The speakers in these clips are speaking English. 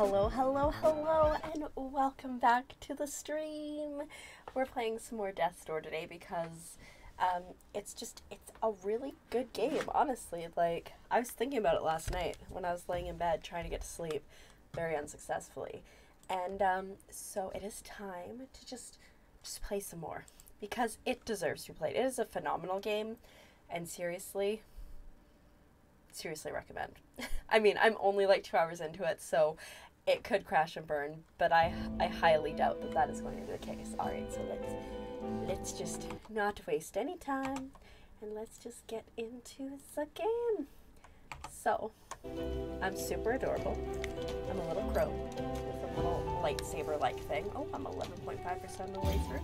Hello, hello, hello, and welcome back to the stream. We're playing some more Death's Door today because it's a really good game, honestly. Like, I was thinking about it last night when I was laying in bed trying to get to sleep, very unsuccessfully. And so it is time to just play some more because it deserves to be played. It is a phenomenal game, and seriously recommend. I mean, I'm only like 2 hours into it, so it could crash and burn, but I highly doubt that that is going to be the case. Alright, so let's just not waste any time, and let's just get into the game. So, I'm super adorable. I'm a little crow with a little lightsaber-like thing. Oh, I'm 11.5% of the way through.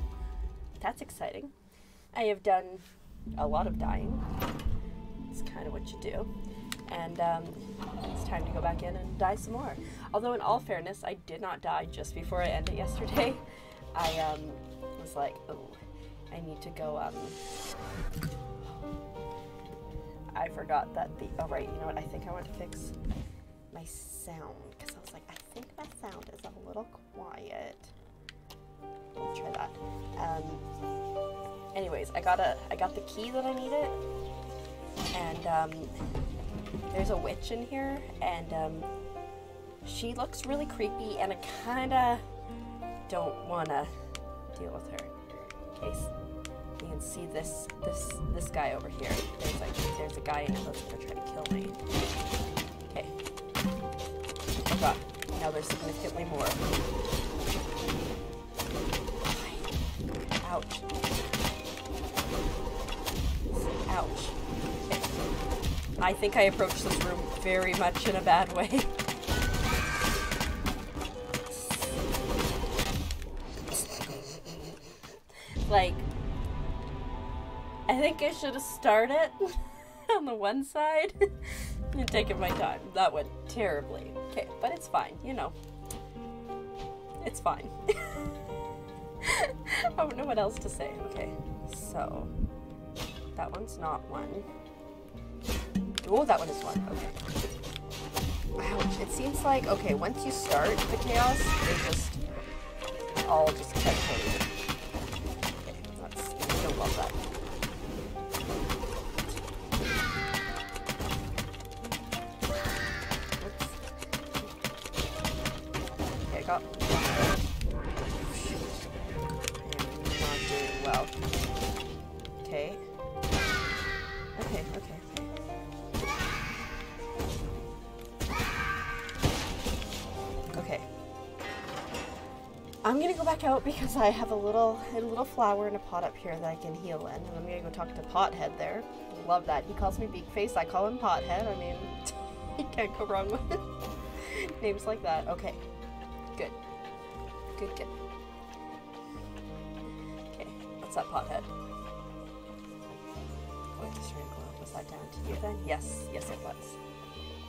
That's exciting. I have done a lot of dying. It's kind of what you do. And it's time to go back in and die some more. Although in all fairness, I did not die just before I ended yesterday. I was like, oh, I need to go, I forgot that oh right, you know what, I think I want to fix my sound, because I was like, I think my sound is a little quiet. Let's try that. Anyways, I got the key that I needed, and there's a witch in here, and she looks really creepy, and I kinda don't wanna deal with her. In case you can see this guy over here. There's a guy in it that's gonna try to kill me. Okay. Oh god. Now there's significantly more. Ouch. Ouch. Okay. I think I approached this room very much in a bad way. Like, I think I should have started on the one side and taken my time. That went terribly. Okay, but it's fine, you know. It's fine. I don't know what else to say. Okay, so that one's not one. Oh, that one is one. Okay. Ouch. It seems like, okay, once you start the chaos, they just all just kept going. Okay, I don't love that. Oops. Okay, I got one. Shoot. I am not doing well. Okay. Okay. Okay. I'm gonna go back out because I have a little flower in a pot up here that I can heal in, and I'm gonna go talk to Pothead there. Love that. He calls me Beakface, I call him Pothead. I mean, you can't go wrong with names like that. Okay. Good. Okay, what's up, Pothead? Was that down to you then? Yes, it was.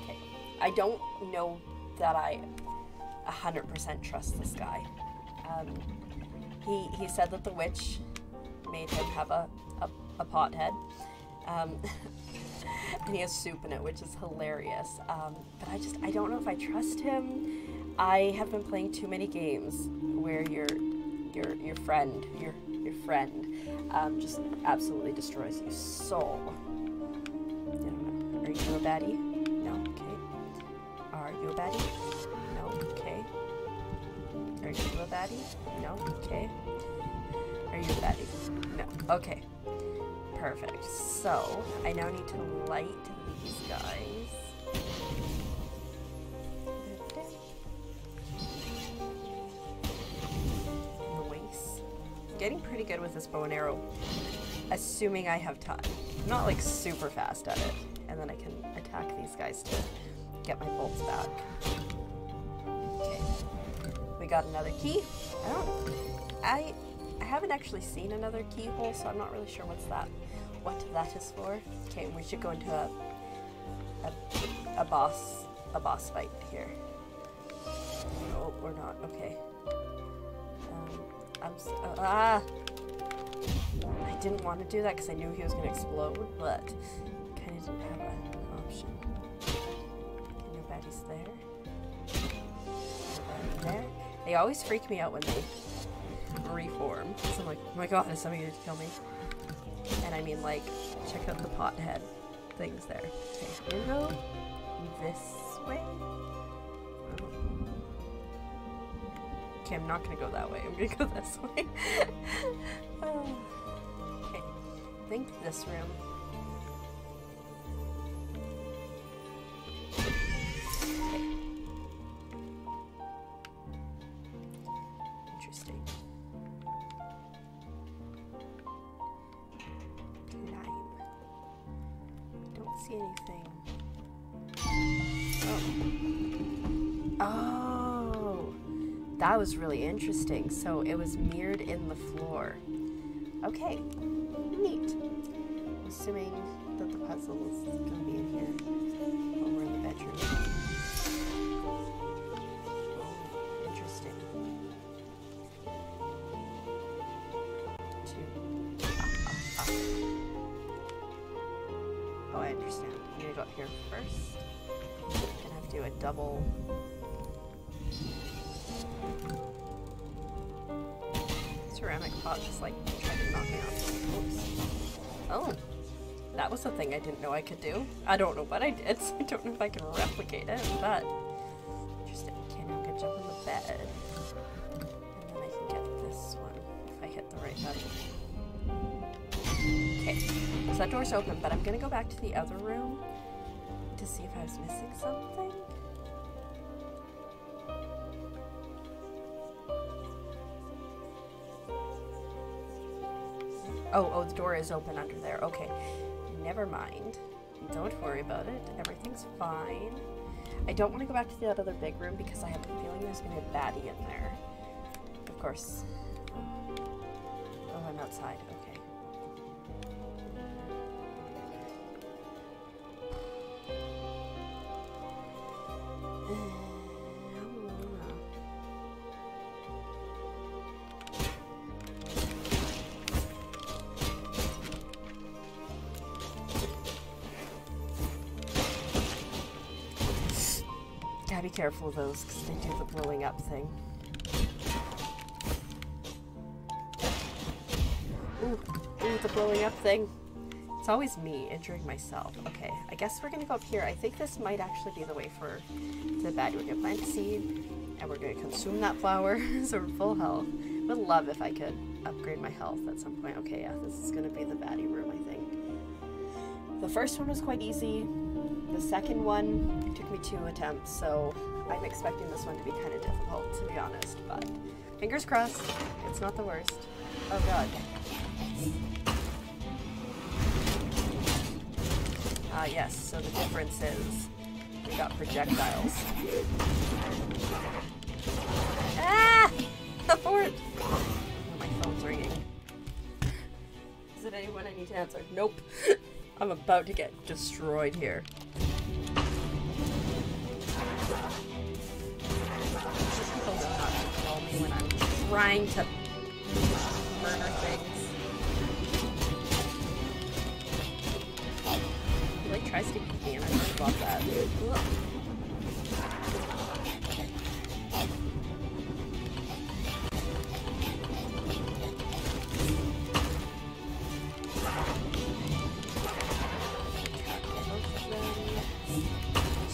Okay. I don't know that I 100% trust this guy. He said that the witch made him have a pothead. And he has soup in it, which is hilarious. But I don't know if I trust him. I have been playing too many games where your friend just absolutely destroys you. So I don't know. Are you a baddie? No? Okay. Are you a baddie? No? Okay. Are you a baddie? No? Okay. Are you a baddie? No. Okay. Perfect. So, I now need to light these guys. Nice. I'm getting pretty good with this bow and arrow, assuming I have time. I'm not like super fast at it, and then I can attack these guys to get my bolts back. Okay. We got another key. I haven't actually seen another keyhole, so I'm not really sure what that is for. Okay, we should go into a boss fight here. Oh, we're not. Okay. I didn't want to do that because I knew he was going to explode, but kind of didn't have an option. Okay, no baddies there. They always freak me out when they reform. So I'm like, oh my god, is somebody going to kill me? And I mean, like, check out the pothead things there. Okay, I'm gonna go this way. Okay, I'm not gonna go that way. I'm gonna go this way. Okay, I think this room. Okay. Interesting. Don't see anything. Oh, that was really interesting. So it was mirrored in the floor. Okay, neat. I'm assuming that the puzzle is going to be in here while we're in the bedroom. Oh, interesting. Oh, I understand. I'm gonna go up here first. I'm gonna have to do a double. Ceramic pot just like tried to knock me off. Oops. Oh, that was a thing I didn't know I could do. I don't know what I did, so I don't know if I can replicate it, but interesting. Okay, now I'm gonna jump on the bed. And then I can get this one if I hit the right button. Okay, so that door's open, but I'm gonna go back to the other room to see if I was missing something. Oh, the door is open under there. Okay, never mind. Don't worry about it. Everything's fine. I don't want to go back to that other big room because I have a feeling there's gonna be a baddie in there. Of course. Oh, I'm outside. Okay. Gotta be careful of those because they do the blowing up thing. Ooh, the blowing up thing. It's always me injuring myself. Okay, I guess we're gonna go up here. I think this might actually be the way for the bad. We're gonna plant a seed and we're gonna consume that flower so we're full health. Would love if I could upgrade my health at some point. Okay, yeah, this is gonna be the baddie room, I think. The first one was quite easy. The second one took me 2 attempts, so I'm expecting this one to be kind of difficult, to be honest, but fingers crossed, it's not the worst. Oh god. Ah, yes, so the difference is we got projectiles. Ah! The fort! Oh, my phone's ringing. Is it anyone I need to answer? Nope. I'm about to get destroyed here. People know not to kill me when I'm trying to murder things. He like tries to beat me and I don't love that. Ugh.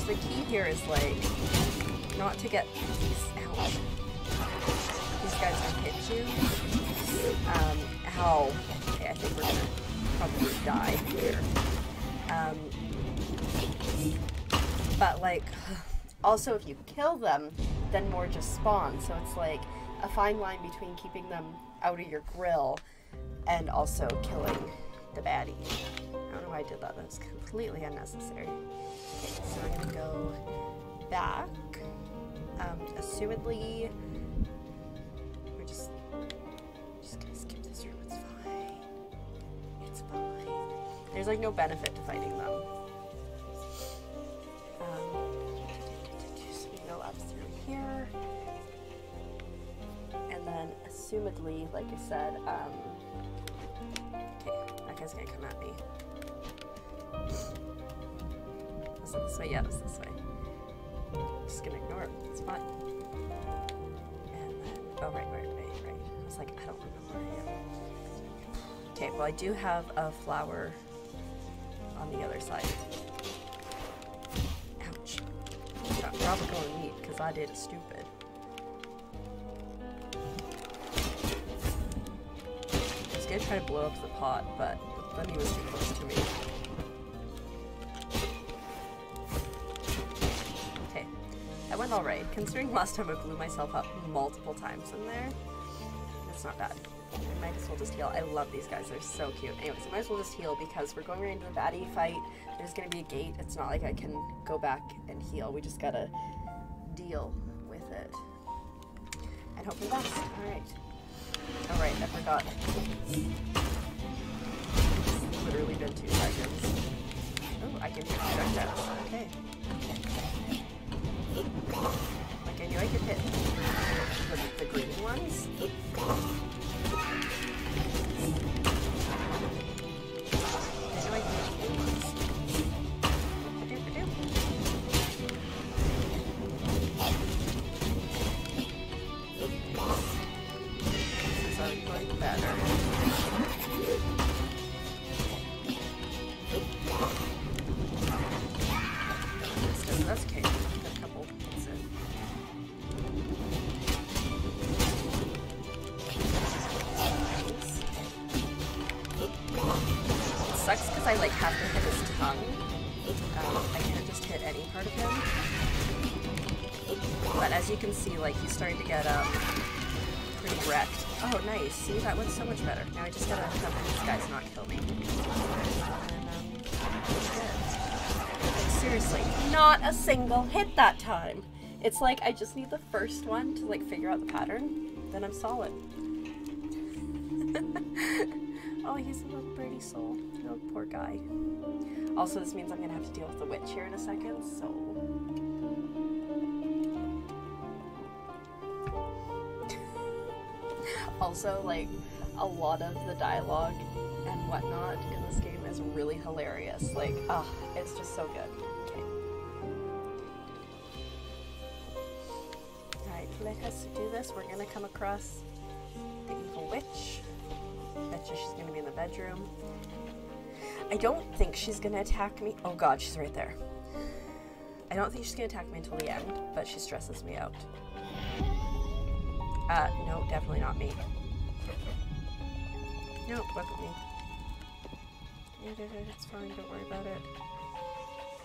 The key here is like not to get these out. These guys will hit you. How? Okay, I think we're gonna probably die here. But like, also if you kill them, then more just spawn. So it's like a fine line between keeping them out of your grill and also killing the baddie. I don't know why I did that. That's completely unnecessary. Okay, so we're gonna go back. Assumedly, we're just gonna skip this room. It's fine. It's fine. There's like no benefit to fighting them. So we go up through here, and then assumedly, like I said, okay, that guy's gonna come at me. Was it this way? Yeah, it was this way. I'm just gonna ignore it. It's fine. And Oh, right. I was like, I don't remember. Yeah. Okay, well, I do have a flower on the other side. Ouch. I'm probably going to need, because I did it stupid. I was going to try to blow up the pot, but then he was too close to me. Okay. That went alright. Considering last time I blew myself up multiple times in there, it's not bad. I might as well just heal. I love these guys. They're so cute. Anyways, I might as well just heal because we're going right into the baddie fight. There's going to be a gate. It's not like I can go back and heal. We just got to deal with it. And hope for the best. Alright, I forgot. It's literally been 2 seconds. Oh, I can hit projectiles. Okay. Like I knew I could hit the green ones. Sucks because I like have to hit his tongue. I can't just hit any part of him. But as you can see, like he's starting to get pretty wrecked. Oh, nice. See, that went so much better. Now I just gotta have these guys not kill me. And like, seriously, not a single hit that time. It's like I just need the first one to like figure out the pattern. Then I'm solid. Oh, he's a little birdie soul. Oh, poor guy. Also, this means I'm gonna have to deal with the witch here in a second, so... Also, like, a lot of the dialogue and whatnot in this game is really hilarious. Like, it's just so good. Okay. Alright, let us do this. We're gonna come across the evil witch. Betcha she's gonna be in the bedroom. I don't think she's gonna attack me. Oh god, she's right there. I don't think she's gonna attack me until the end, but she stresses me out. No, definitely not me. Nope, wasn't me. It's fine, don't worry about it.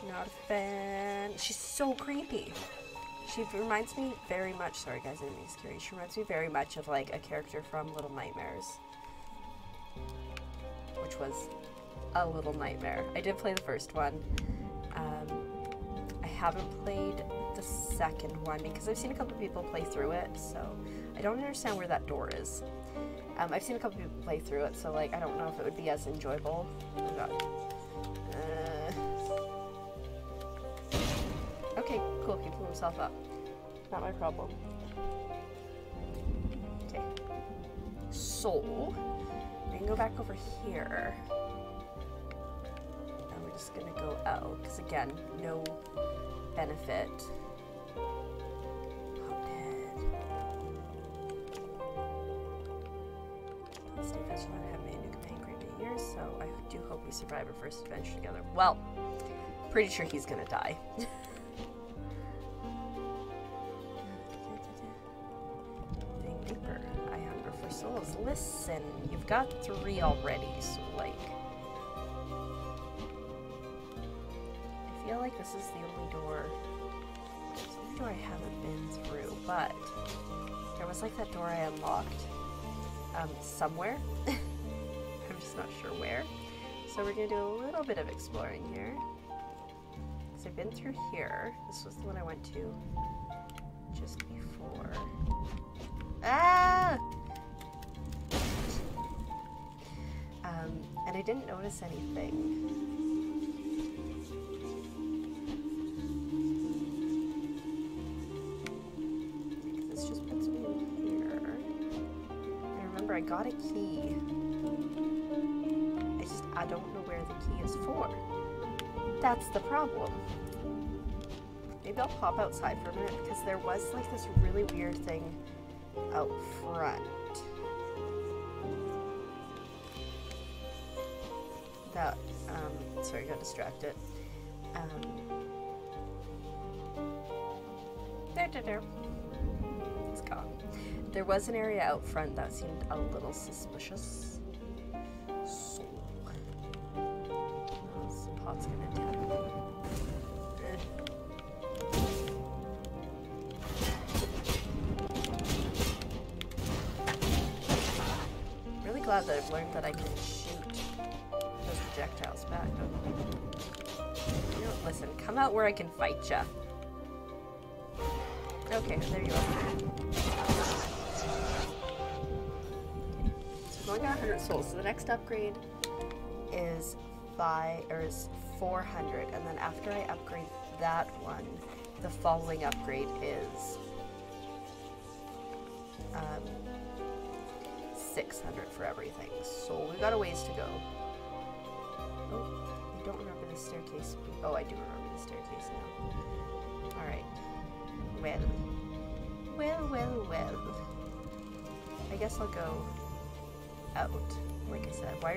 Not a fan. She's so creepy. She reminds me very much, sorry guys, I didn't mean to scare you. She reminds me very much of like a character from Little Nightmares. Which was a little nightmare. I did play the first one. I haven't played the second one because I've seen a couple people play through it, so I don't understand where that door is. I've seen a couple people play through it, so like I don't know if it would be as enjoyable. Oh god. Okay, cool, he blew himself up. Not my problem. Okay. So, we can go back over here. And we're just gonna go out, because again, no benefit. Oh, dead. Stay vigilant. I haven't made a new companion in great many years, so I do hope we survive our first adventure together. Well, pretty sure he's gonna die. I hunger for souls. Listen, you've got 3 already, so like... I feel like this is the only door... It's the only door I haven't been through, but... There was like that door I unlocked, somewhere. I'm just not sure where. So we're gonna do a little bit of exploring here. Because I've been through here. This was the one I went to just before. Ah! And I didn't notice anything. This just puts me in here. I remember I got a key. I don't know where the key is for. That's the problem. Maybe I'll pop outside for a minute because there was like this really weird thing out front. That, sorry, got distracted. There. It's gone. There was an area out front that seemed a little suspicious. So, this pot's gonna attack me. Really glad that I've learned that I can shoot those projectiles back. You know, listen, come out where I can fight ya. Okay, there you are. So we're going at 100 souls. So the next upgrade is 400, and then after I upgrade that one, the following upgrade is 600 for everything. So we got a ways to go. Oh, I don't remember the staircase. Oh, I do remember the staircase now. All right. Well. I guess I'll go out. Like I said, why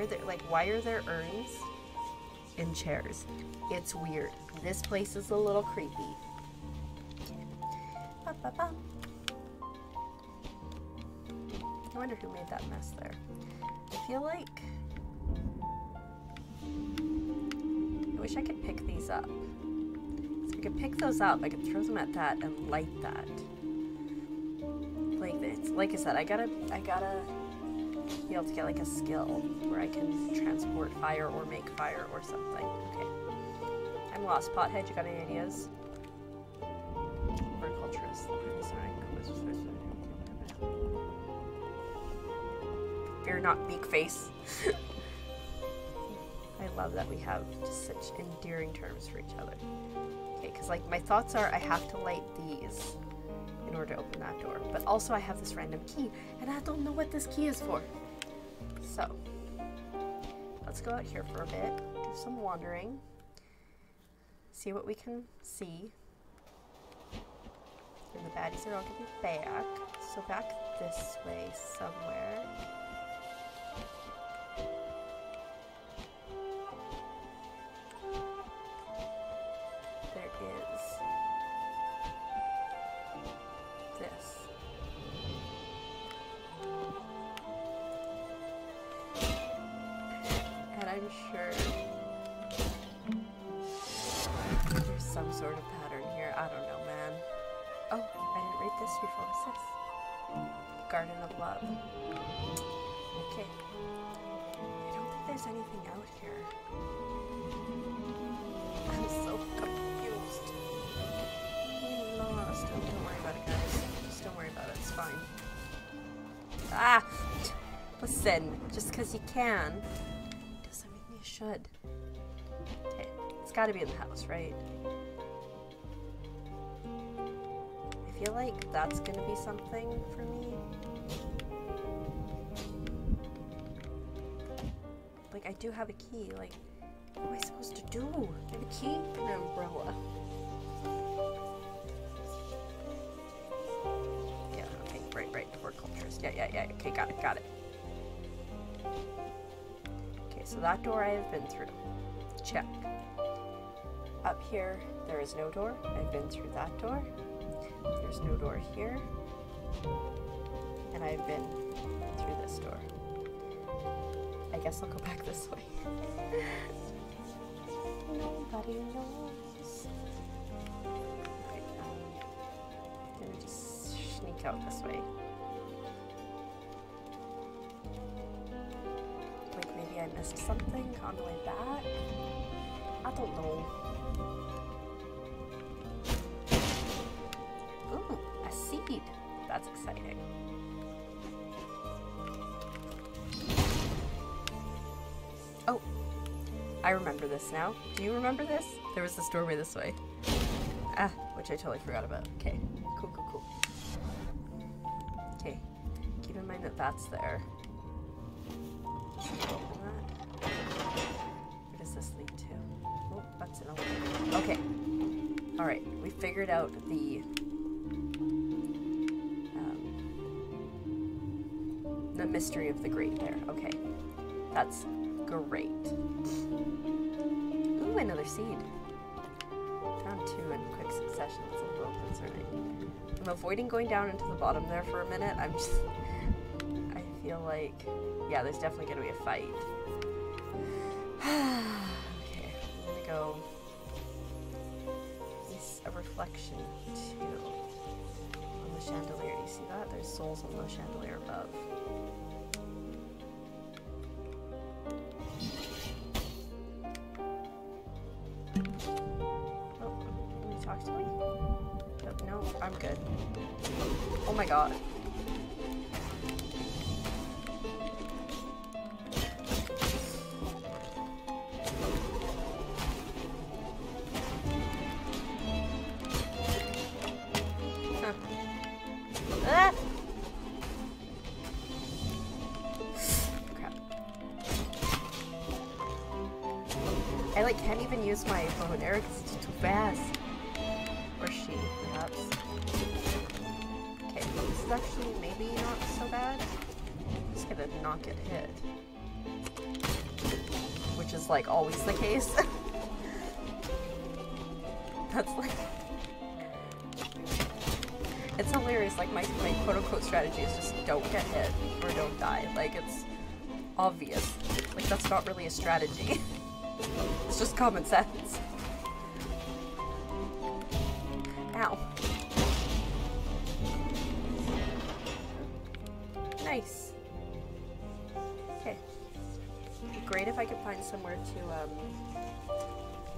are there urns in chairs? It's weird. This place is a little creepy. I wonder who made that mess there. I feel like I wish I could pick these up. So I could pick those up, I could throw them at that and light that. Like this. Like I said, I gotta be able to get like a skill where I can transport fire or make fire or something. Okay. I'm lost. Pothead, you got any ideas? Horticulturist. Fear not, meek face. I love that we have just such endearing terms for each other. Okay, because like my thoughts are I have to light these in order to open that door. But also I have this random key, and I don't know what this key is for. So, let's go out here for a bit, do some wandering, see what we can see. And the baddies are all going to be back. So back this way somewhere. There is this. And I'm sure there's some sort of pattern here. I don't know, man. Oh, I didn't read this before. What's this? Garden of Love. Okay. I don't think there's anything out here. I'm so confused. I'm lost. Oh, don't worry about it, guys. Just don't worry about it. It's fine. Ah! Listen, just because you can doesn't mean you should. Okay, it's got to be in the house, right? I feel like that's going to be something for me. Like, I do have a key. Like, what am I supposed to do? I have a key and an umbrella. Yeah, okay, right. Horticulturist. Yeah. Okay, got it. Okay, so that door I have been through. Check. Up here, there is no door. I've been through that door. There's no door here. And I've been through this door. I guess I'll go back this way. Nobody knows. Okay, I'm gonna just sneak out this way. Like maybe I missed something on the way back? I don't know. Ooh, a seed. That's exciting. Oh, I remember this now. Do you remember this? There was this doorway this way. Ah, which I totally forgot about. Okay, cool. Okay, keep in mind that that's there. Open that. Where does this lead to? Oh, that's an elevator. Okay. Alright, we figured out the The mystery of the grate there. Okay. That's great. Ooh, another seed. Found 2 in quick succession. It's a little concerning. I'm avoiding going down into the bottom there for a minute. I feel like, yeah, there's definitely going to be a fight. Okay, I'm going to go. It's a reflection too on the chandelier. You see that? There's souls on the chandelier above. Talk to me? No, I'm good. Oh my god. Huh. Ah! Crap. I like can't even use my bow and arrow because it's too fast. Or she, perhaps. Okay, this is actually maybe not so bad. I'm just gonna not get hit. Which is like always the case. That's like... It's hilarious, like my quote-unquote strategy is just don't get hit or don't die. Like, it's obvious. Like, that's not really a strategy. It's just common sense. Ow. Nice. Okay. It'd be great if I could find somewhere to,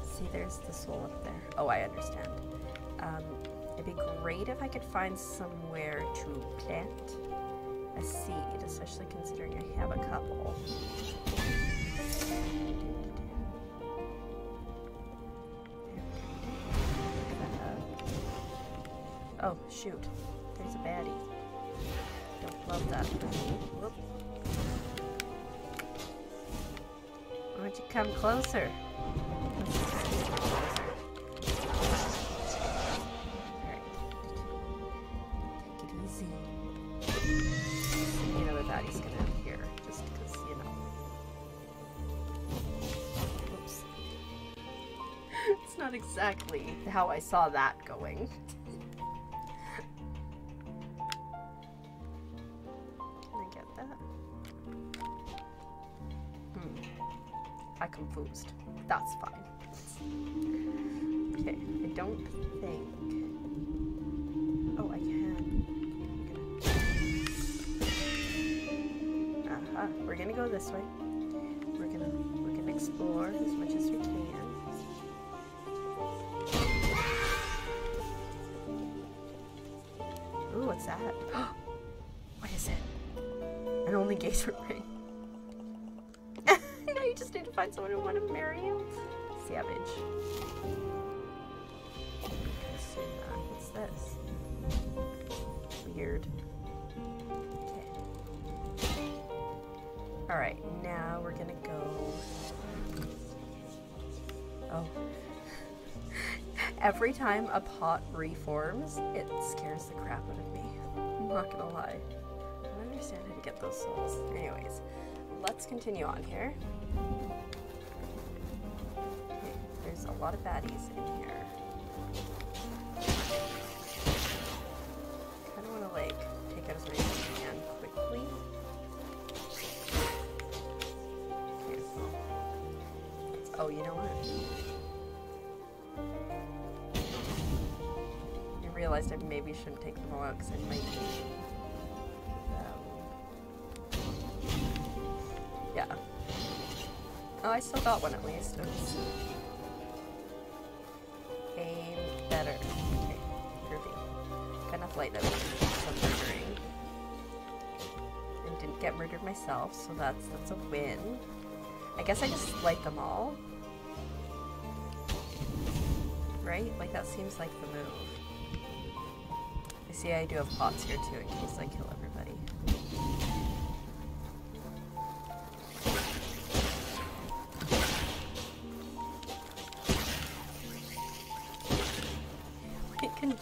see, there's the soul up there. Oh, I understand. It'd be great if I could find somewhere to plant a seed, especially considering I have a couple. Oh, shoot. There's a baddie. Don't love that. Whoop. Why don't you come closer? Alright. Take it easy. You know the baddie's gonna appear, just because, you know. Oops. It's not exactly how I saw that going. I confused. That's fine. Okay, I don't think... Oh, I can. Aha, we're gonna go this way. We're gonna explore as much as we can. Ooh, what's that? What is it? An only gazer ring. You just need to find someone who want to marry you. Savage. What's this? Weird. Okay. Alright, now we're gonna go... Oh. Every time a pot reforms, it scares the crap out of me. I'm not gonna lie. I don't understand how to get those souls. Anyways, let's continue on here. Okay, there's a lot of baddies in here. Kind of want to like take out as many as I can quickly. Okay, so oh, you know what? I realized I maybe shouldn't take them all out because I might need yeah. Oh, I still got one at least. Oops. Aim better. Okay, groovy. Got enough lightning for murdering. And didn't get murdered myself, so that's a win. I guess I just light them all. Right? Like that seems like the move. I see I do have pots here too in case I kill everybody.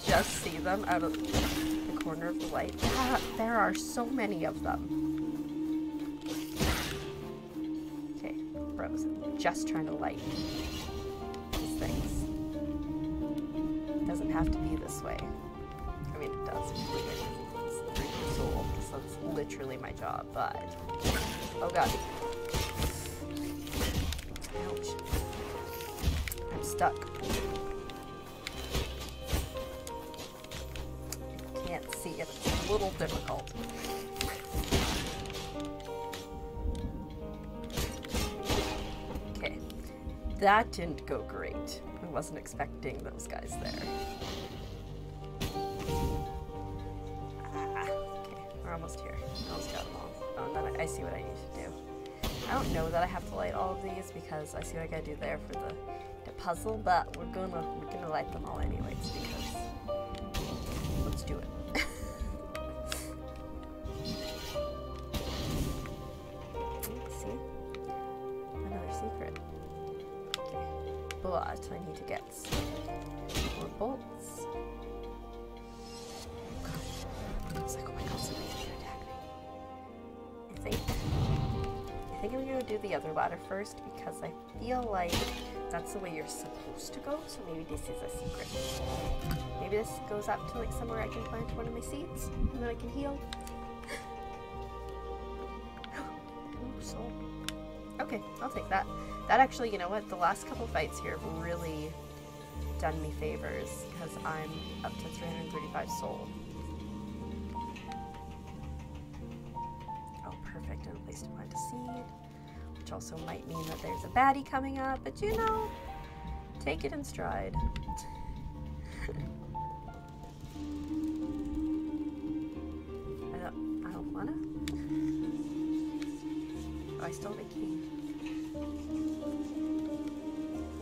Just see them out of the corner of the light. Ah, there are so many of them. Bros, I'm just trying to light these things. It doesn't have to be this way. I mean, it does. It's 3 years old, so it's literally my job, but... Oh god. Ouch. I'm stuck. I can't see it. It's a little difficult. Okay. That didn't go great. I wasn't expecting those guys there. Okay, we're almost here. Almost got them all. Oh, and then I see what I need to do. I don't know that I have to light all of these because I see what I gotta do there for the puzzle, but we're gonna light them all anyways because let's do it. See? Another secret. Okay. But I need to get some more bolts. Oh god. I was like, oh my god, somebody's gonna attack me. I think I'm gonna do the other ladder first because I feel like that's the way you're supposed to go, so maybe this is a secret. Maybe this goes up to like somewhere I can plant one of my seeds and then I can heal. Ooh, soul. Okay, I'll take that. That actually, you know what, the last couple fights here have really done me favors because I'm up to 335 soul. And a place to plant a seed, which also might mean that there's a baddie coming up, but you know, take it in stride. I don't wanna. Oh, I stole the key.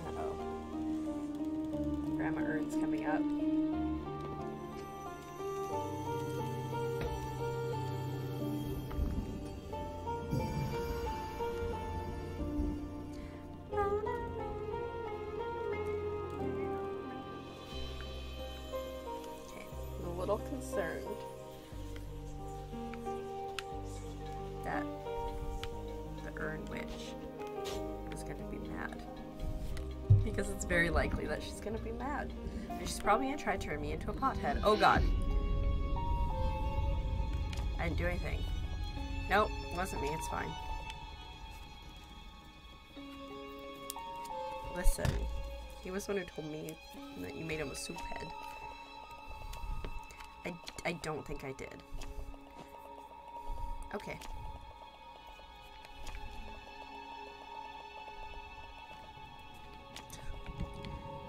Uh-oh. Grandma Ern's coming up. Concerned that the Ern Witch is going to be mad because it's very likely that she's going to be mad and she's probably going to try to turn me into a pothead. Oh god, I didn't do anything. Nope, it wasn't me, it's fine. Listen, he was the one who told me that you made him a soup head. I don't think I did. Okay.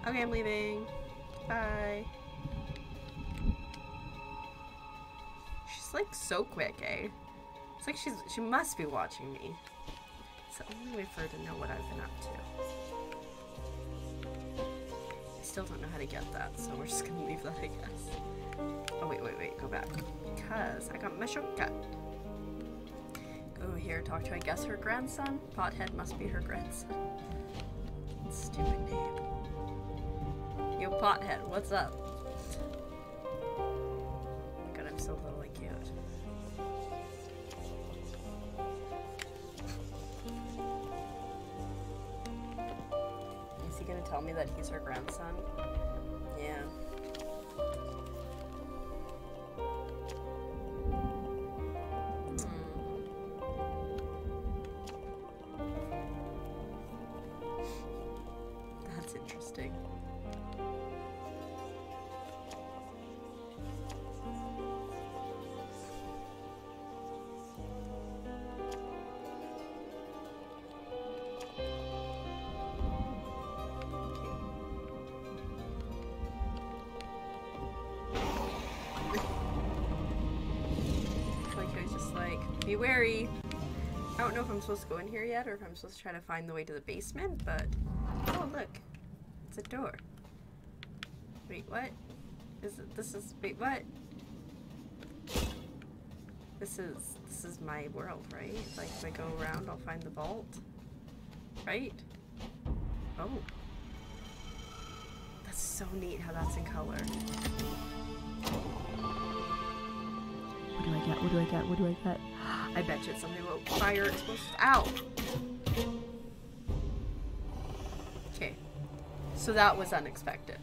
Okay, I'm leaving. Bye. She's like so quick, eh? It's like she must be watching me. It's the only way for her to know what I've been up to. I still don't know how to get that, so we're just gonna leave that, I guess. Oh, wait, go back. Because I got my shortcut. Go here, talk to, I guess, her grandson. Pothead must be her grandson. Stupid name. Yo, Pothead, what's up? Oh my god, I'm so little cute. Is he gonna tell me that he's her grandson? Yeah. Interesting. Like I was just like, be wary. I don't know if I'm supposed to go in here yet or if I'm supposed to try to find the way to the basement, but oh look. It's a door. Wait, what? Wait, what? This is my world, right? Like, if I go around, I'll find the vault. Right? Oh. That's so neat how that's in color. What do I get? I bet you it's something about fire explosives. Ow! Okay. So that was unexpected.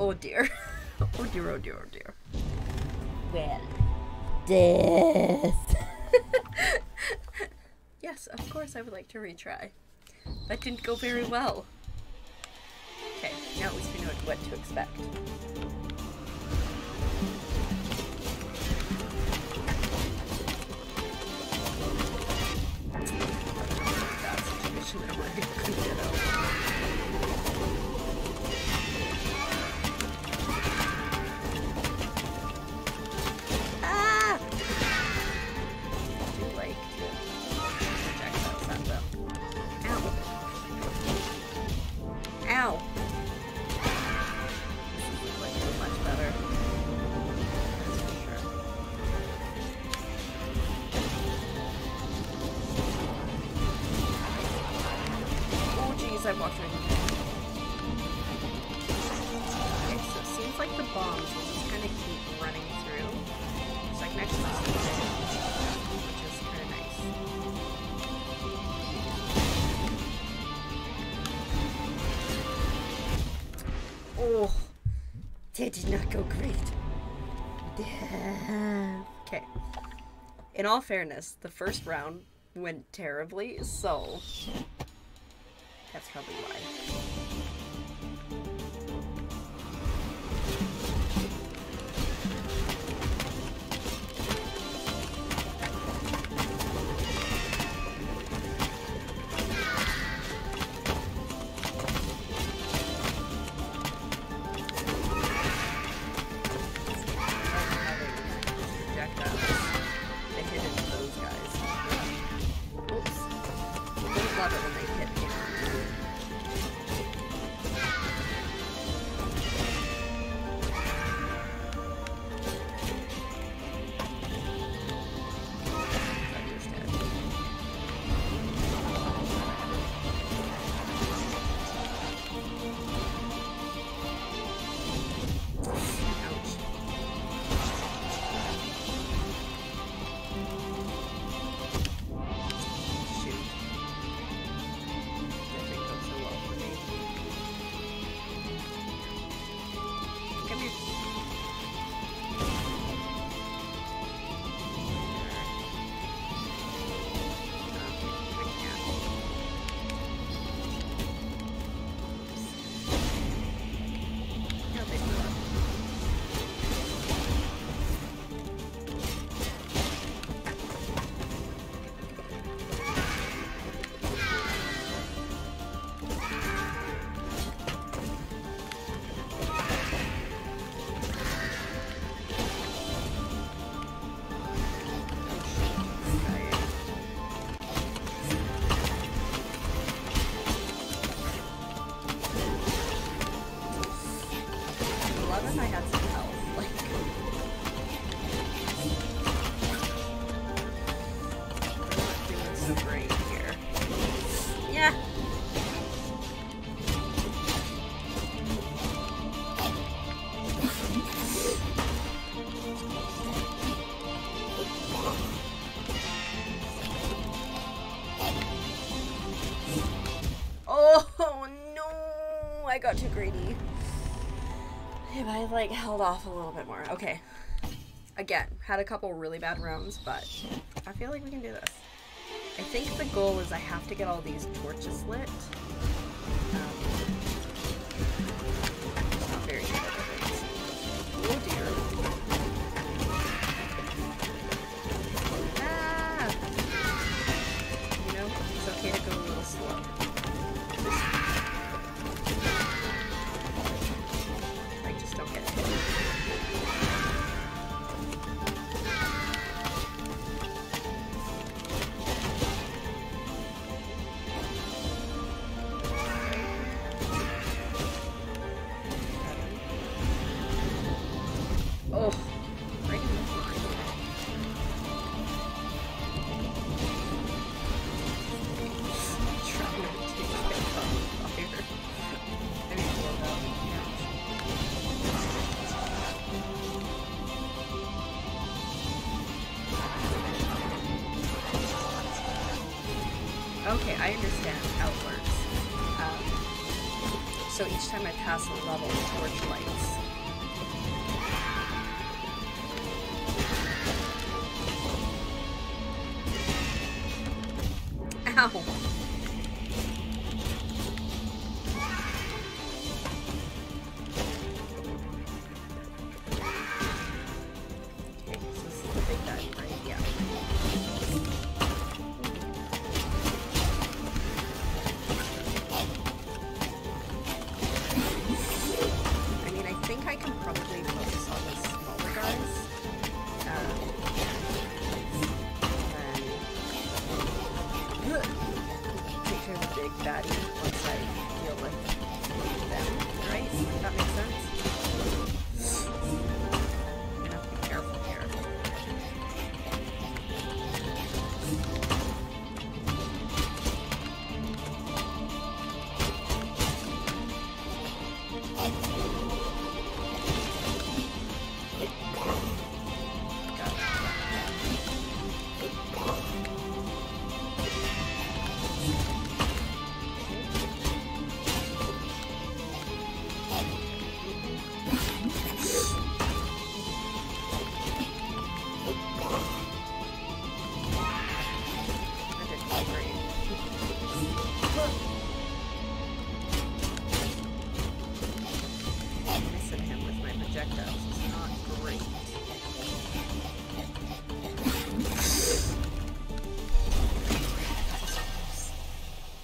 Oh dear. Oh dear, oh dear, oh dear. Well, death. Yes, of course I would like to retry. That didn't go very well. Okay, now at least we know what to expect. That situation that I couldn't get out. I walked right into it. Okay, so it seems like the bombs will just kind of keep running through. It's like next to this, which is kind of nice. Oh, that did not go great. Okay. In all fairness, the first round went terribly, so that's probably why. They hit into those guys. Oops. I don't love it when they hit me. I had some health, like. I'm not doing so great here. Yeah. Oh no! I got too greedy. If I like held off a little bit more. Okay. Again, had a couple really bad rounds, but I feel like we can do this. I think the goal is I have to get all these torches lit. Not very good at things. Oh dear. I understand how it works. So each time I pass a level, the torch lights. Ow!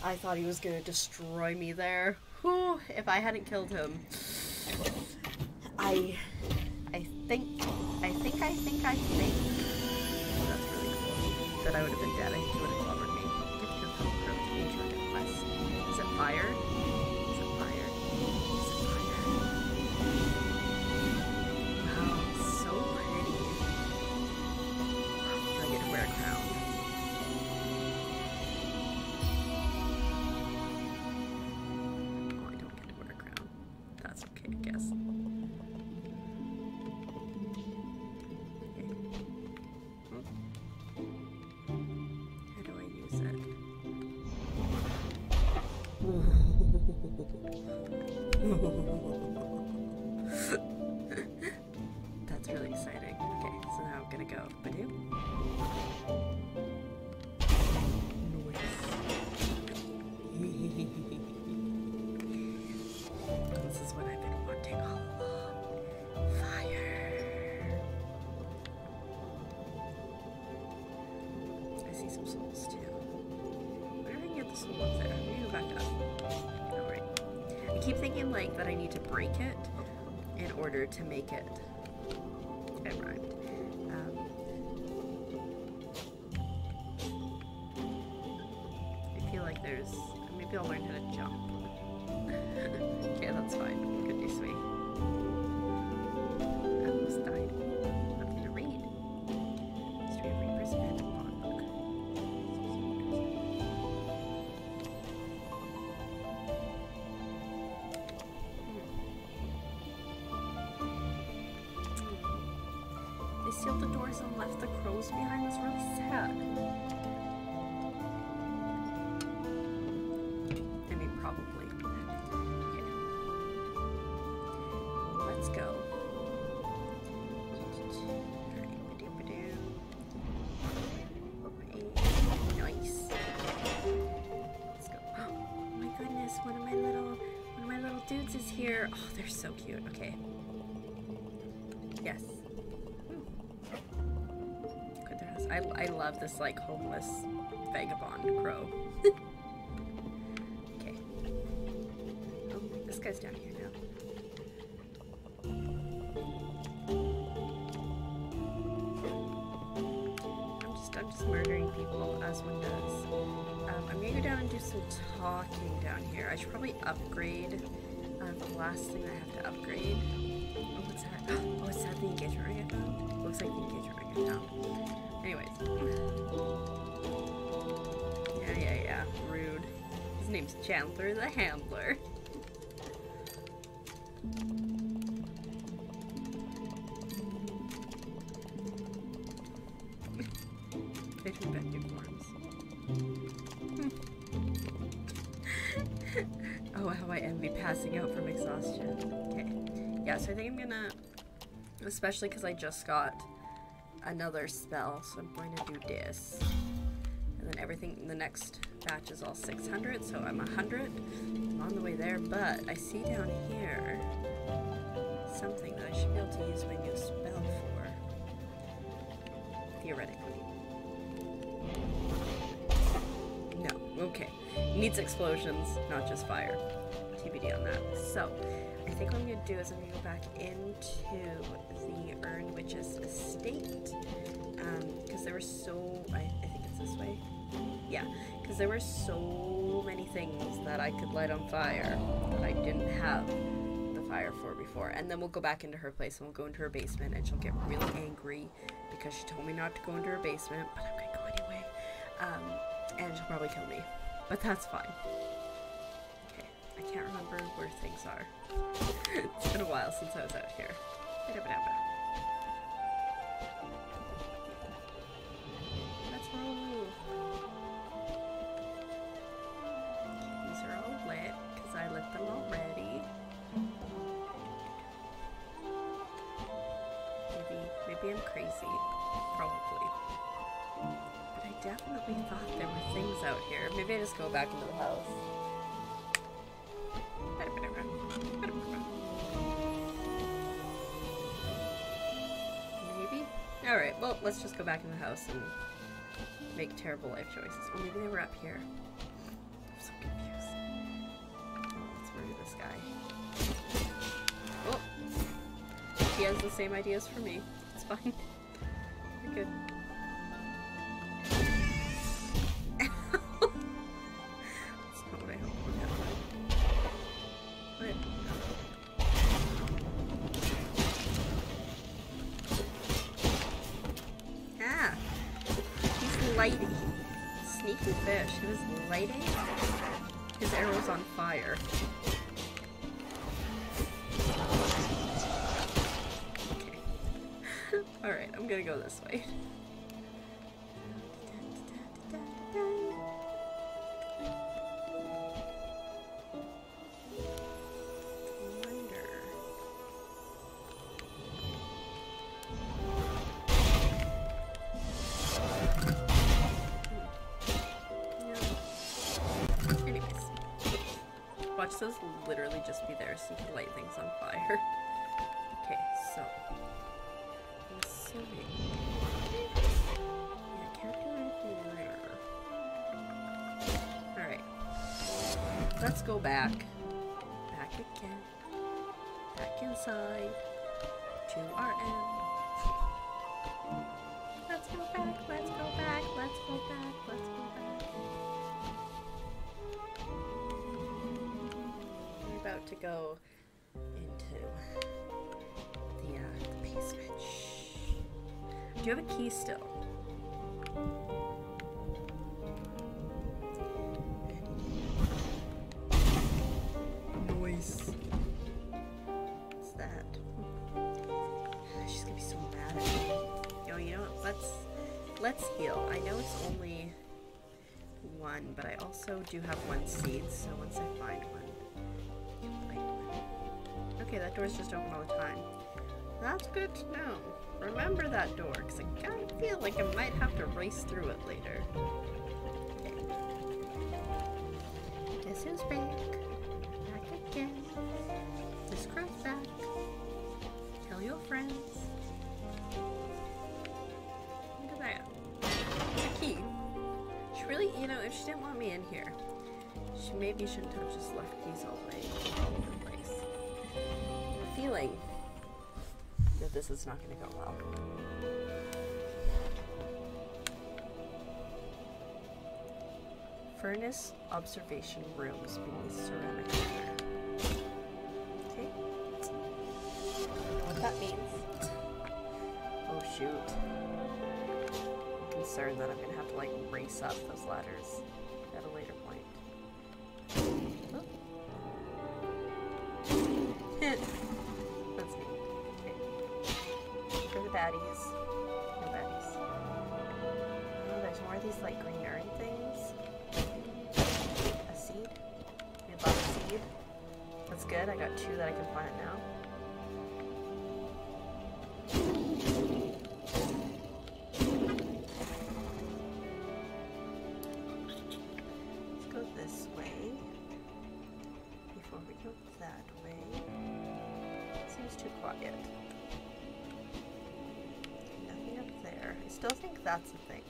I thought he was gonna destroy me there. Whew, if I hadn't killed him. I think. That's really cool. That I would have been dead. I think he would have clobbered me. Get to help protein target quest. Is it fire? Is it fire? Is it fire? Wow, so pretty. I get to wear a crown. I guess. Okay. How do I use it? That's really exciting. Okay, so now I'm gonna go. Badoo. This is what I've been wanting all along. Fire. I see some souls too. Where did I get the soul up there? I'm gonna go back up. Alright. I keep thinking like that I need to break it in order to make it. It rhymed. I feel like there's. Maybe I'll learn how to jump. Okay, that's fine. Goodness me. I almost died. I'm gonna read. History of Reapers and Logbook. They sealed the doors and left the crows behind. That's really sad. Probably. Okay. Let's go. Nice. Let's go. Oh my goodness, one of my little dudes is here. Oh, they're so cute. Okay. Yes. Good, there is. I love this like homeless vagabond crow. This guy's down here now. I'm just murdering people as one does. I'm gonna go down and do some talking down here. I should probably upgrade the last thing I have to upgrade. Oh, what's that? Oh, is that the engagement ring I found? Looks like the engagement ring I found. Anyways. Yeah. Rude. His name's Chandler the Handler. They turn back new forms. and be passing out from exhaustion. Okay. Yeah, so I think I'm gonna, especially because I just got another spell, so I'm going to do this. And then everything in the next batch is all 600, so I'm 100. I'm on the way there, but I see down here something that I should be able to use my new spell for. Theoretically. No, okay. Needs explosions, not just fire. TBD on that. So, I think what I'm going to do is I'm going to go back into the Earned Witch's estate. Because there were so... I think it's this way. Yeah, because there were so many things that I could light on fire that I didn't have the fire for before. And then we'll go back into her place and we'll go into her basement and she'll get really angry because she told me not to go into her basement, but I'm going to go anyway. And she'll probably kill me. But that's fine. Okay, I can't remember where things are. It's been a while since I was out here. Let's roll. These are all lit, because I lit them already. Maybe I'm crazy. Probably. But I definitely thought there were things out here. Maybe I just go back into the house. Maybe? Alright, well, let's just go back in the house and make terrible life choices. Oh, maybe they were up here. I'm so confused. Oh, let's murder this guy. Oh! He has the same ideas for me. It's fine. We're good. That's not what I hoped would happen. What? Ah! He's lighting. Sneaky fish. He was lighting his arrows on fire. Okay. Alright, I'm gonna go this way. Watch those literally just be there so you can light things on fire. Okay, so I'm assuming. Yeah, I can't do anything there. Alright. Let's go back. Back again. Back inside. To our end. Let's go back, let's go back, let's go back, let's go back. About to go into the basement. Shh. Do you have a key still? Noise. What's that? She's gonna be so mad at me. Yo, you know what? Let's heal. I know it's only one, but I also do have one seed, so once I find one. Okay, that door's just open all the time. That's good to know. Remember that door, because I kind of feel like I might have to race through it later. Okay. This is back. Back again. This crow's back. Tell your friends. Look at that. It's a key. She really, you know, if she didn't want me in here, she maybe shouldn't have just left keys all the way all over the place. Feeling that this is not going to go well. Furnace observation rooms beneath ceramic manor. Okay. What that means. Oh shoot. I'm concerned that I'm going to have to like race up those ladders at a later point. Oh. That's me. Okay. For the baddies. No baddies. Oh, there's more of these like green urn things. A seed? Maybe a seed? good. I got 2 that I can plant now. Let's go this way before we go that way. Seems too quiet. Nothing up there. I still think that's a thing.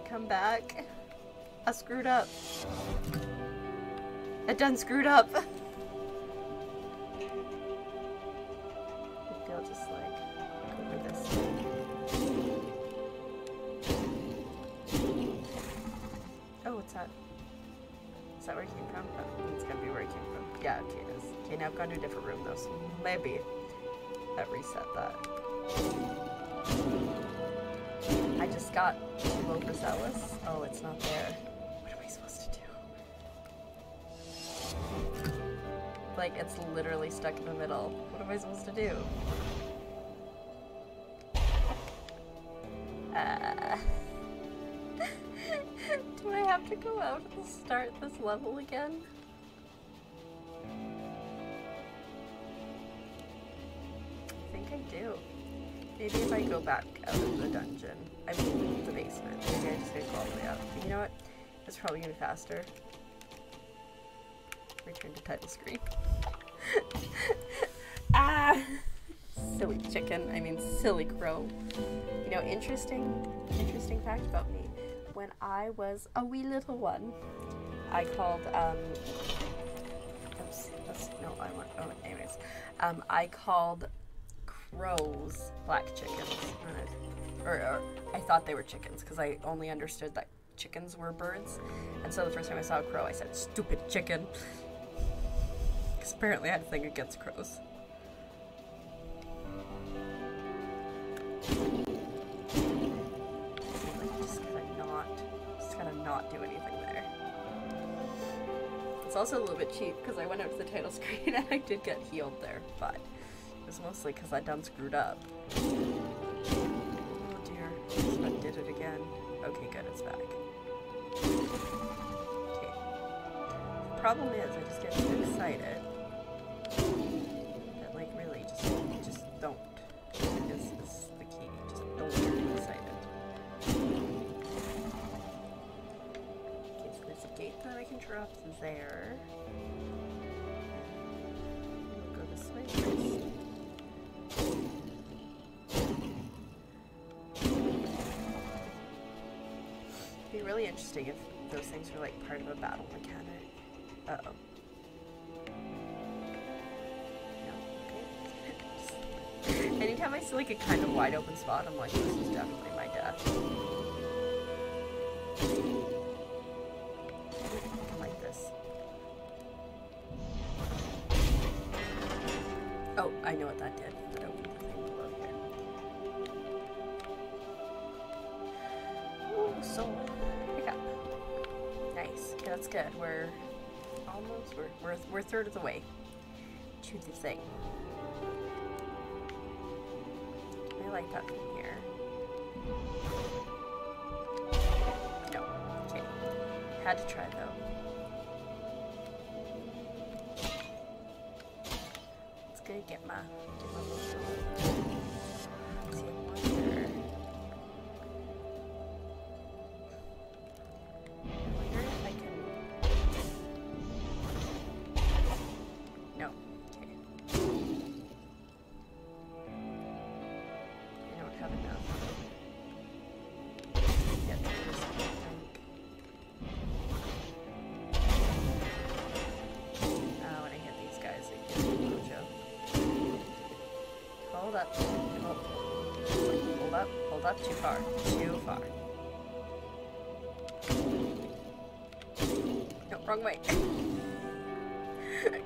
Come back. I screwed up. I done screwed up. Maybe I'll just like go over this way. Oh, what's that? Is that where it came from? Oh, it's gonna be where it came from. Yeah, okay, it is. Okay, now I've gone to a different room though, so maybe that reset that. I just got too overzealous. Oh, it's not there. What am I supposed to do? Like, it's literally stuck in the middle. What am I supposed to do? Do I have to go out and start this level again? I think I do. Maybe if I go back out of the dungeon, I mean the basement, maybe I just gotta go all the way up. But you know what? It's probably gonna be faster. Return to title screen. Ah! Silly chicken, I mean silly crow. You know, interesting fact about me. When I was a wee little one, I called, I called crows black chickens, or I thought they were chickens because I only understood that chickens were birds, and so the first time I saw a crow I said stupid chicken, because apparently I had a thing against crows. Just gotta not do anything there. It's also a little bit cheap because I went out to the title screen and I did get healed there, but it's mostly because I done screwed up. Oh dear, I did it again. Okay, good, it's back. Okay. The problem is I just get too excited that, like, really, just don't. Is the key. Just don't get too excited. Okay, so there's a gate that I can drop there. We'll go this way first. It'd be really interesting if those things were like part of a battle mechanic. Uh-oh. No, okay. Anytime I see like a kind of wide open spot, I'm like, this is definitely my death. Like this. Oh, I know what that did. That opened the thing below here. Ooh, soul. Pick up. Nice. Okay, that's good. We're almost, we're a third of the way to the thing. I like that from here. No. Okay. Had to try though. It's gonna get my see, I wonder if I can. No. Okay. I don't have enough. Get through this, I think. Oh, when I hit these guys, they get mojo. Hold up. Hold up. Hold up. Too far. Too far. No, wrong way. Okay.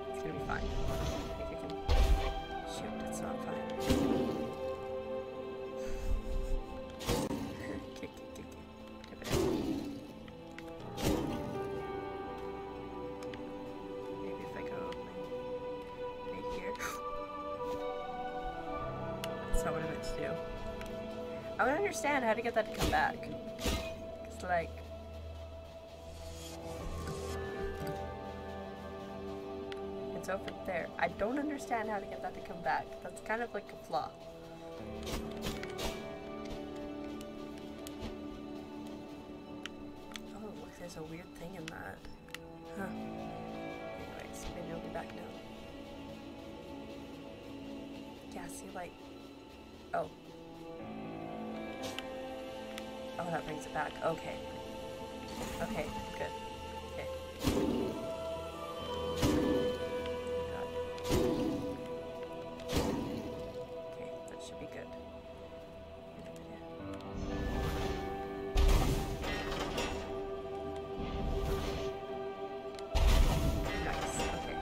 It's gonna be fine. I think I can. Shoot, that's not fine. Okay. Dip it in. That's not what I meant to do. I would understand how to get that to come back. It's like... It's over there. I don't understand how to get that to come back. That's kind of like a flaw. Oh, look, there's a weird thing in that. Huh. Anyways, maybe I'll be back now. Yeah, see, like... Oh. Oh, that brings it back. Okay. Okay, good. Okay. Okay, that should be good. Nice, okay.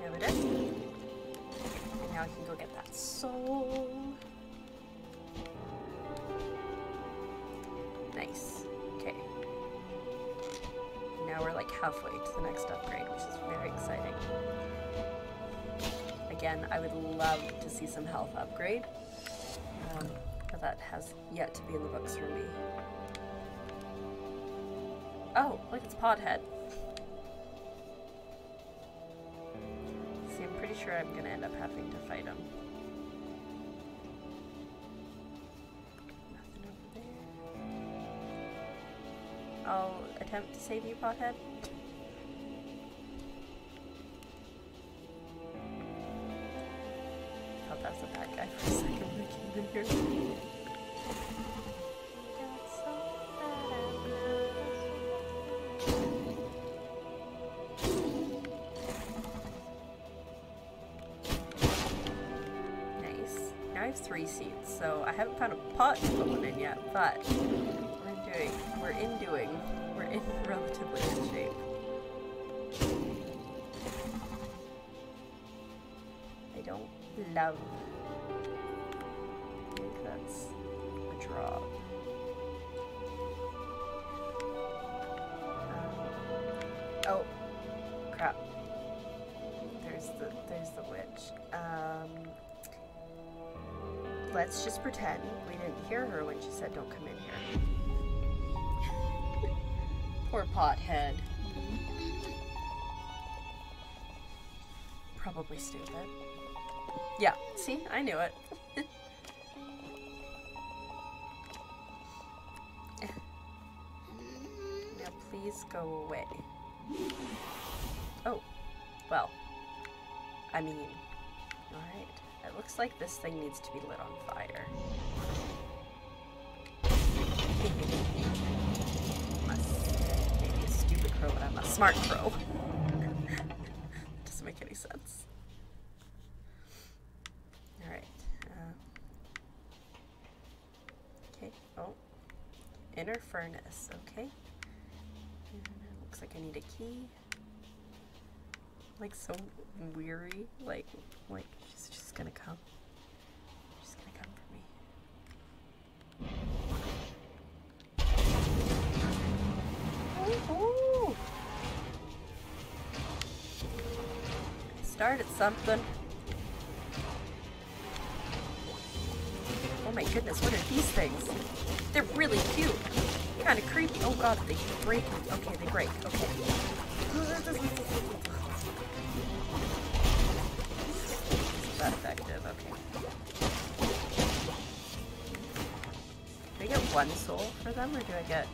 There it is. And now I can go get that soul. Nice. Okay. Now we're like halfway to the next upgrade, which is very exciting. Again, I would love to see some health upgrade, but that has yet to be in the books for me. Oh, look, it's Podhead. See, I'm pretty sure I'm gonna end up having to fight him. Nothing over there. I'll attempt to save you, Pothead. Thought that was a bad guy for a second when I came in here. Nice. Now I have 3 seeds, so I haven't found a pot to put one in yet, but we're in relatively good shape. I don't love. I think that's a drop. Oh, crap. There's the witch. Let's just pretend we didn't hear her when she said don't come in here. Poor Pothead. Probably stupid. Yeah, see? I knew it. Now please go away. Oh, well. I mean, alright. It looks like this thing needs to be lit on fire. Maybe a stupid crow, but I'm a smart crow. Doesn't make any sense. Alright. Okay. Oh. Inner furnace. Okay. And it looks like I need a key. Like so weary. Like she's just gonna come. She's gonna come for me. Ooh. I started something. Oh my goodness, what are these things? They're really cute. Kind of creepy. Oh god, they break. Okay, they break. Okay. That effective. Okay. Do I get 1 soul for them, or do I get...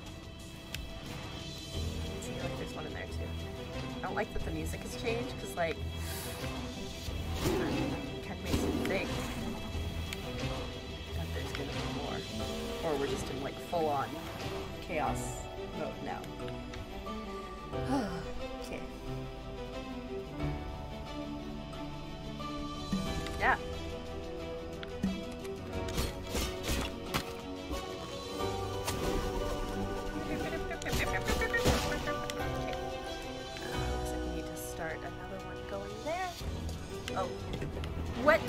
I feel like there's one in there too. I don't like that the music has changed, because like... it kind of makes me think that there's gonna be more. Or we're just in like full-on chaos mode now. Okay. Yeah. Looks like we need to start another one going there. Oh. What?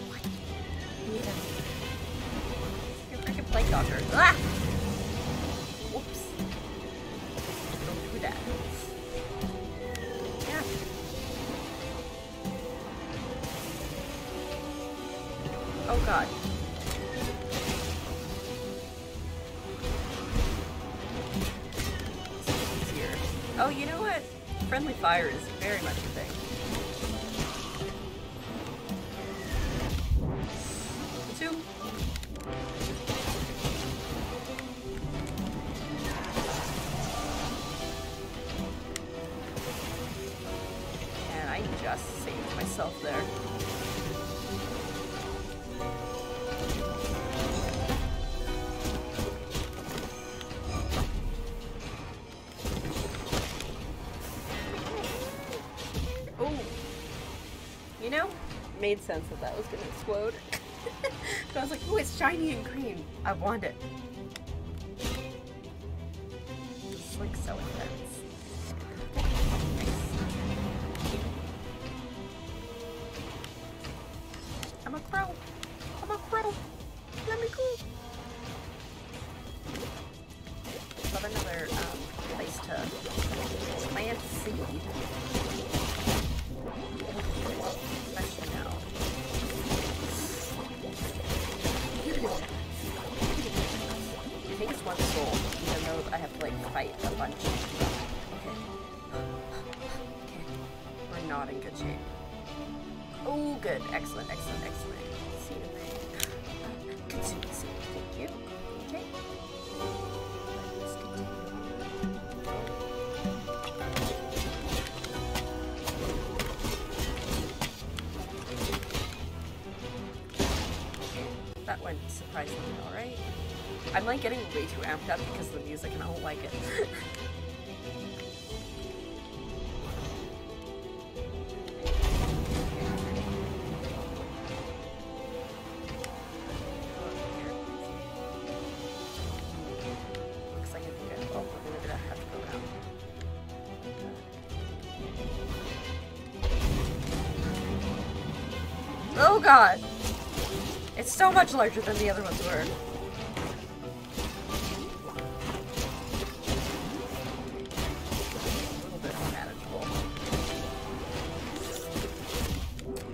What? Yeah. You're freaking plague doctor. Ah! Whoops. Don't do that. Yeah. god. Easier. Oh, you know what? Friendly fire is very much a thing. Two. And I just saved myself there. You know, made sense that that was gonna explode. So I was like, oh, it's shiny and green. I want it. It's like so intense. Nice. I'm a crow. I'm a crow. Let me go. Love another place to plant seed. Especially now. It takes one soul, even though I have to like fight a bunch. Okay. Okay. We're not in good shape. Oh, good. Excellent, excellent, excellent. Seed in there. Consume the seed. Thank you. Okay. Let's continue. That went surprisingly alright. I'm like getting way too amped up because of the music and I don't like it. Looks like it's good. Oh, we're gonna have to go around. Oh god! It's so much larger than the other ones were. A little bit more manageable.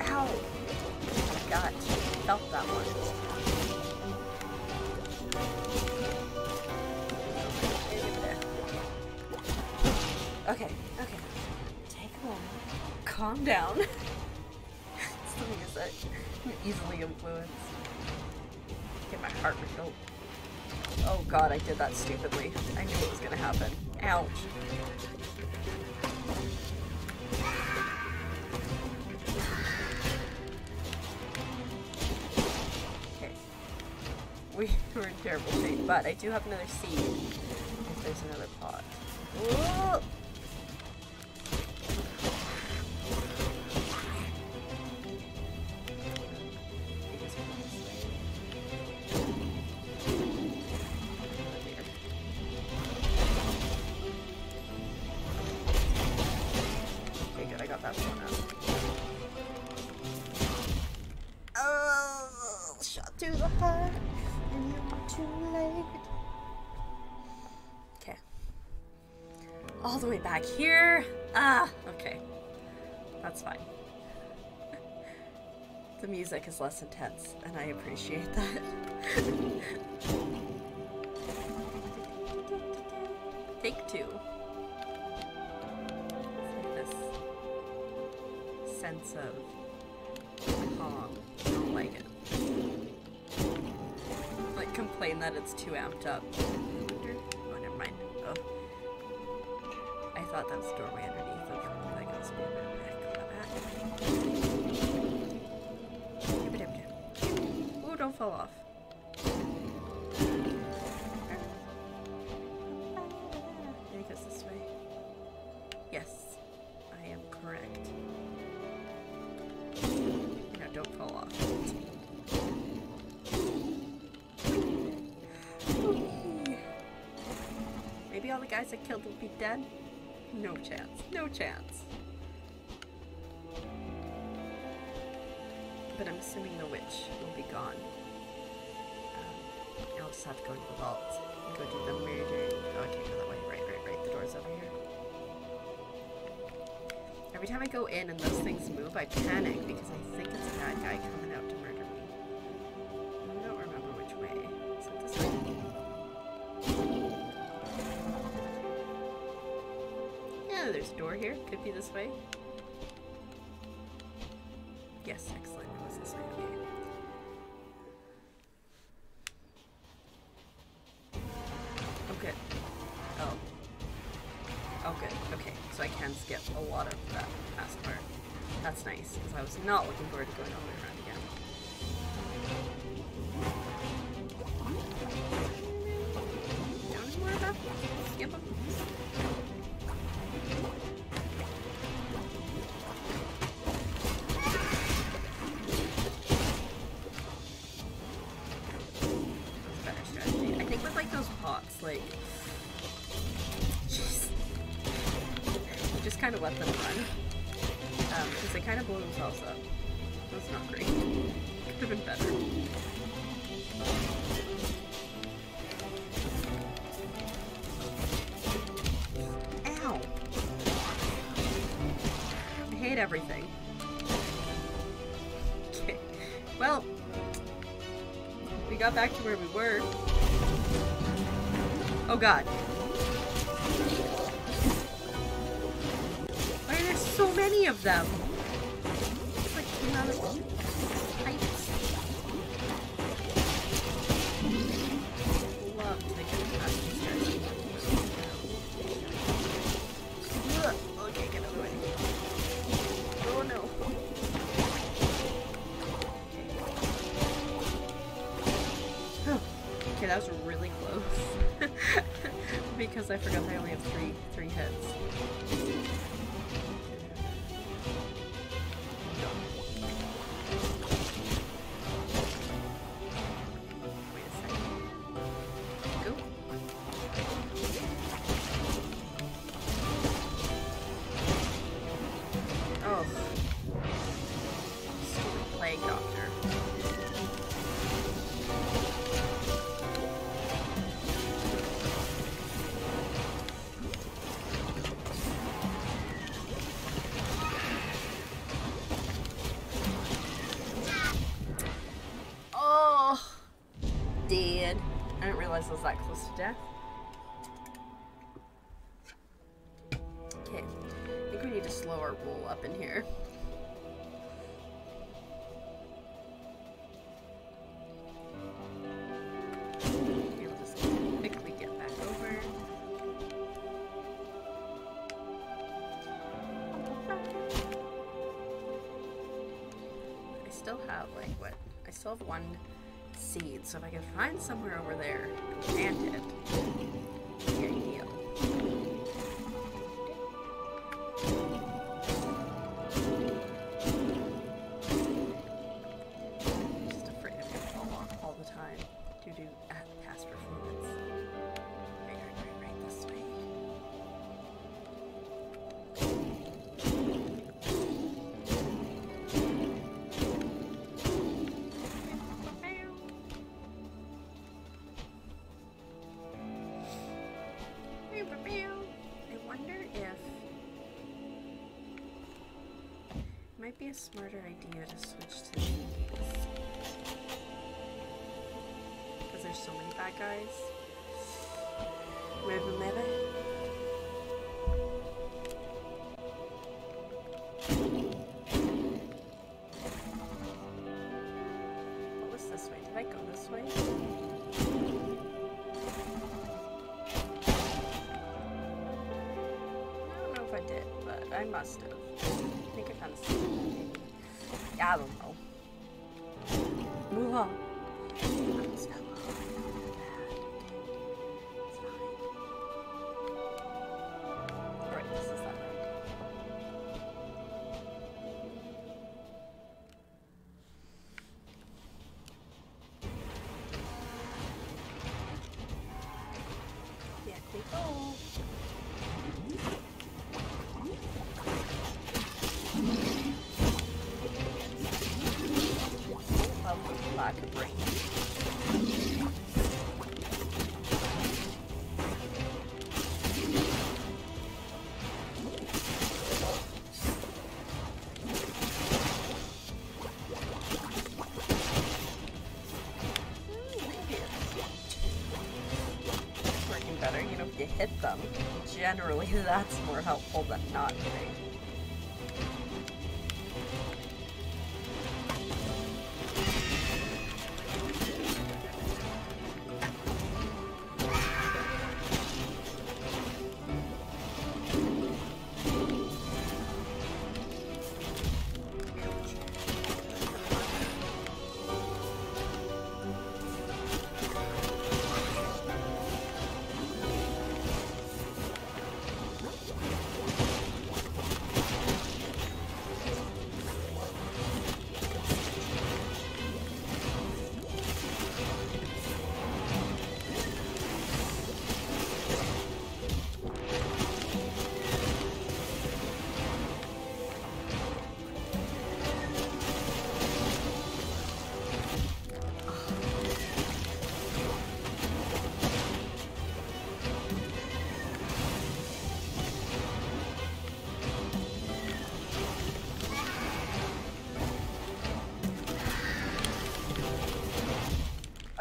Ow! Oh my god. Felt that one. Okay, okay. Take a moment. Calm down. It's the music. I'm easily influenced. Get my heart refilled. Oh god, I did that stupidly. I knew it was gonna happen. Ouch. Okay. We're in terrible shape, but I do have another seed. If there's another pot. Whoa! To the heart, and you're too late. Okay. All the way back here. Ah, okay. That's fine. The music is less intense, and I appreciate that. Take two. It's like this sense of calm. I don't like it. Like complain that it's too amped up. Oh, never mind. Oh, I thought that was the doorway underneath of that goes back. Oh, don't fall off. It goes this way. Yes, I am correct. No, don't fall off. Maybe all the guys I killed will be dead? No chance. No chance. But I'm assuming the witch will be gone. I'll just have to go to the vault and go do the murder. Oh, I can't go that way. Right. The door's over here. Every time I go in and those things move, I panic because I think it's a bad guy coming out to murder me. Could be this way. Yes, excellent. It was this way. Okay. Oh, good. Oh. Oh, good. Okay, so I can skip a lot of that last part. That's nice, because I was not looking forward to going all the way around again. Down any more of that? Skip them. Like, just kind of let them run, because they kind of blow themselves up. That's not great. Could have been better. Ow! I hate everything. Okay, well, we got back to where we were. Oh god. Why are there so many of them? It's like came out of pipes. Love to get past these guys. Ugh. Okay, get out of the way. Oh no. Okay, that was really close. Because I forgot I only have three heads. Wait a second. Go. Oh. Stupid plague doctor. I didn't realize I was that close to death. Okay, I think we need to slow our roll up in here. We'll just quickly get back over. I still have, like, what? I still have one seed, so if I can find somewhere over there and plant it, get heal. I'm just afraid of it all the time due to past performance. Right this way. Might be a smarter idea to switch to these. Because there's so many bad guys. Maybe. What was this way? Did I go this way? I don't know if I did, but I must have. I think I found a secret. Yeah, I don't know. Move on. I almost fell off. It's fine. Alright, this is that road. Yeah, we go. Lack of brain. hit them. Generally, that's more helpful than not hitting.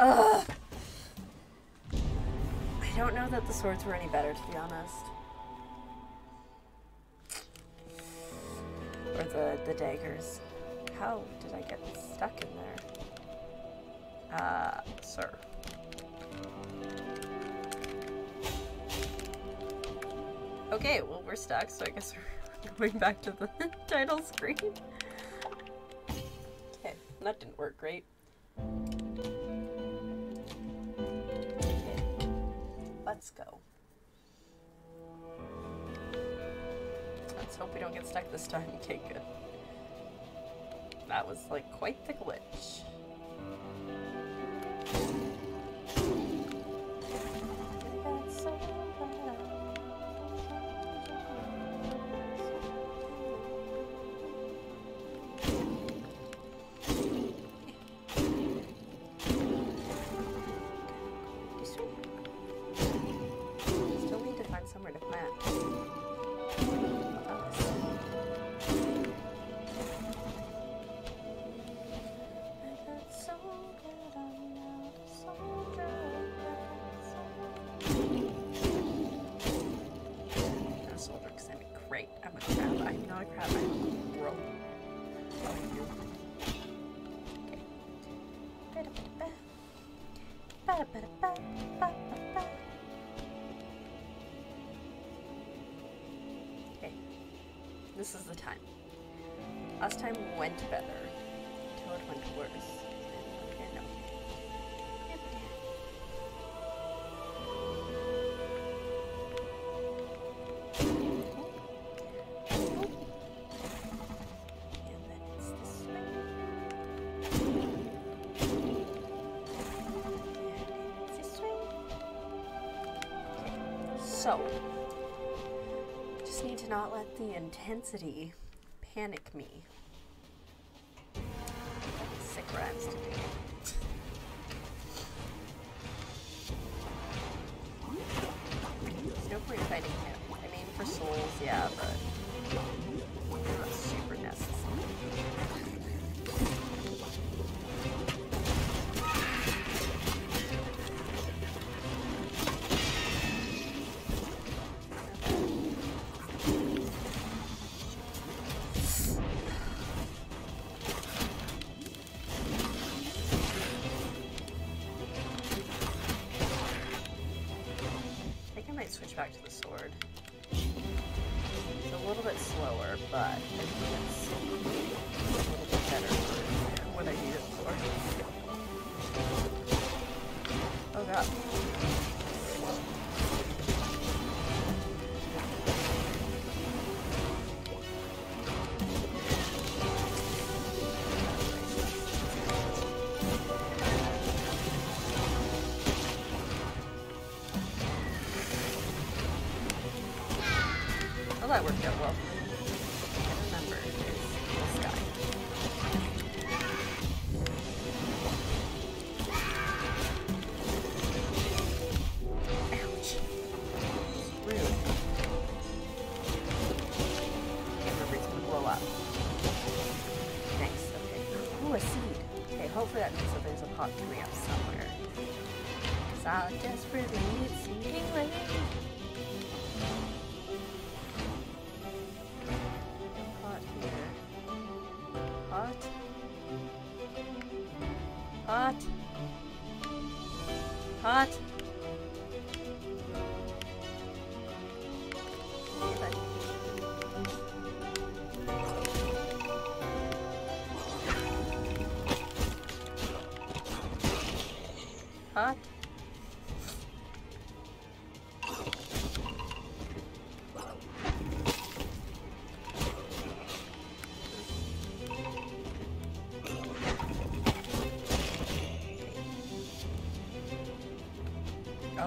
Ugh. I don't know that the swords were any better, to be honest. Or the daggers. How did I get stuck in there? Sir. Okay, well, we're stuck, so I guess we're going back to the title screen. Okay, that didn't work great. Let's go. Let's hope we don't get stuck this time. Okay, good. That was like quite the glitch. Somewhere to plant. Not a soldier, because that'd be great. I'm a crab. I'm not a crab. I'm a rope. Oh, you. Okay. This is the time. Last time went better. Until it went worse. Okay, no. And then it's this way. And it's this way. Okay. So, just need to not let the intensity panic me. Sick rhymes to do. There's no point fighting him. I mean, for souls, yeah, but not super necessary. Switch back to the sword. It's a little bit slower, but I think it's a little bit better for what I need it for. Oh god. That worked out well. I remember this guy. Ouch. Rude. Can't remember it's gonna blow up. Thanks. Okay. Ooh, a seed. Okay, hopefully that means that there's a pot coming up somewhere. Because I desperately need seeding rain.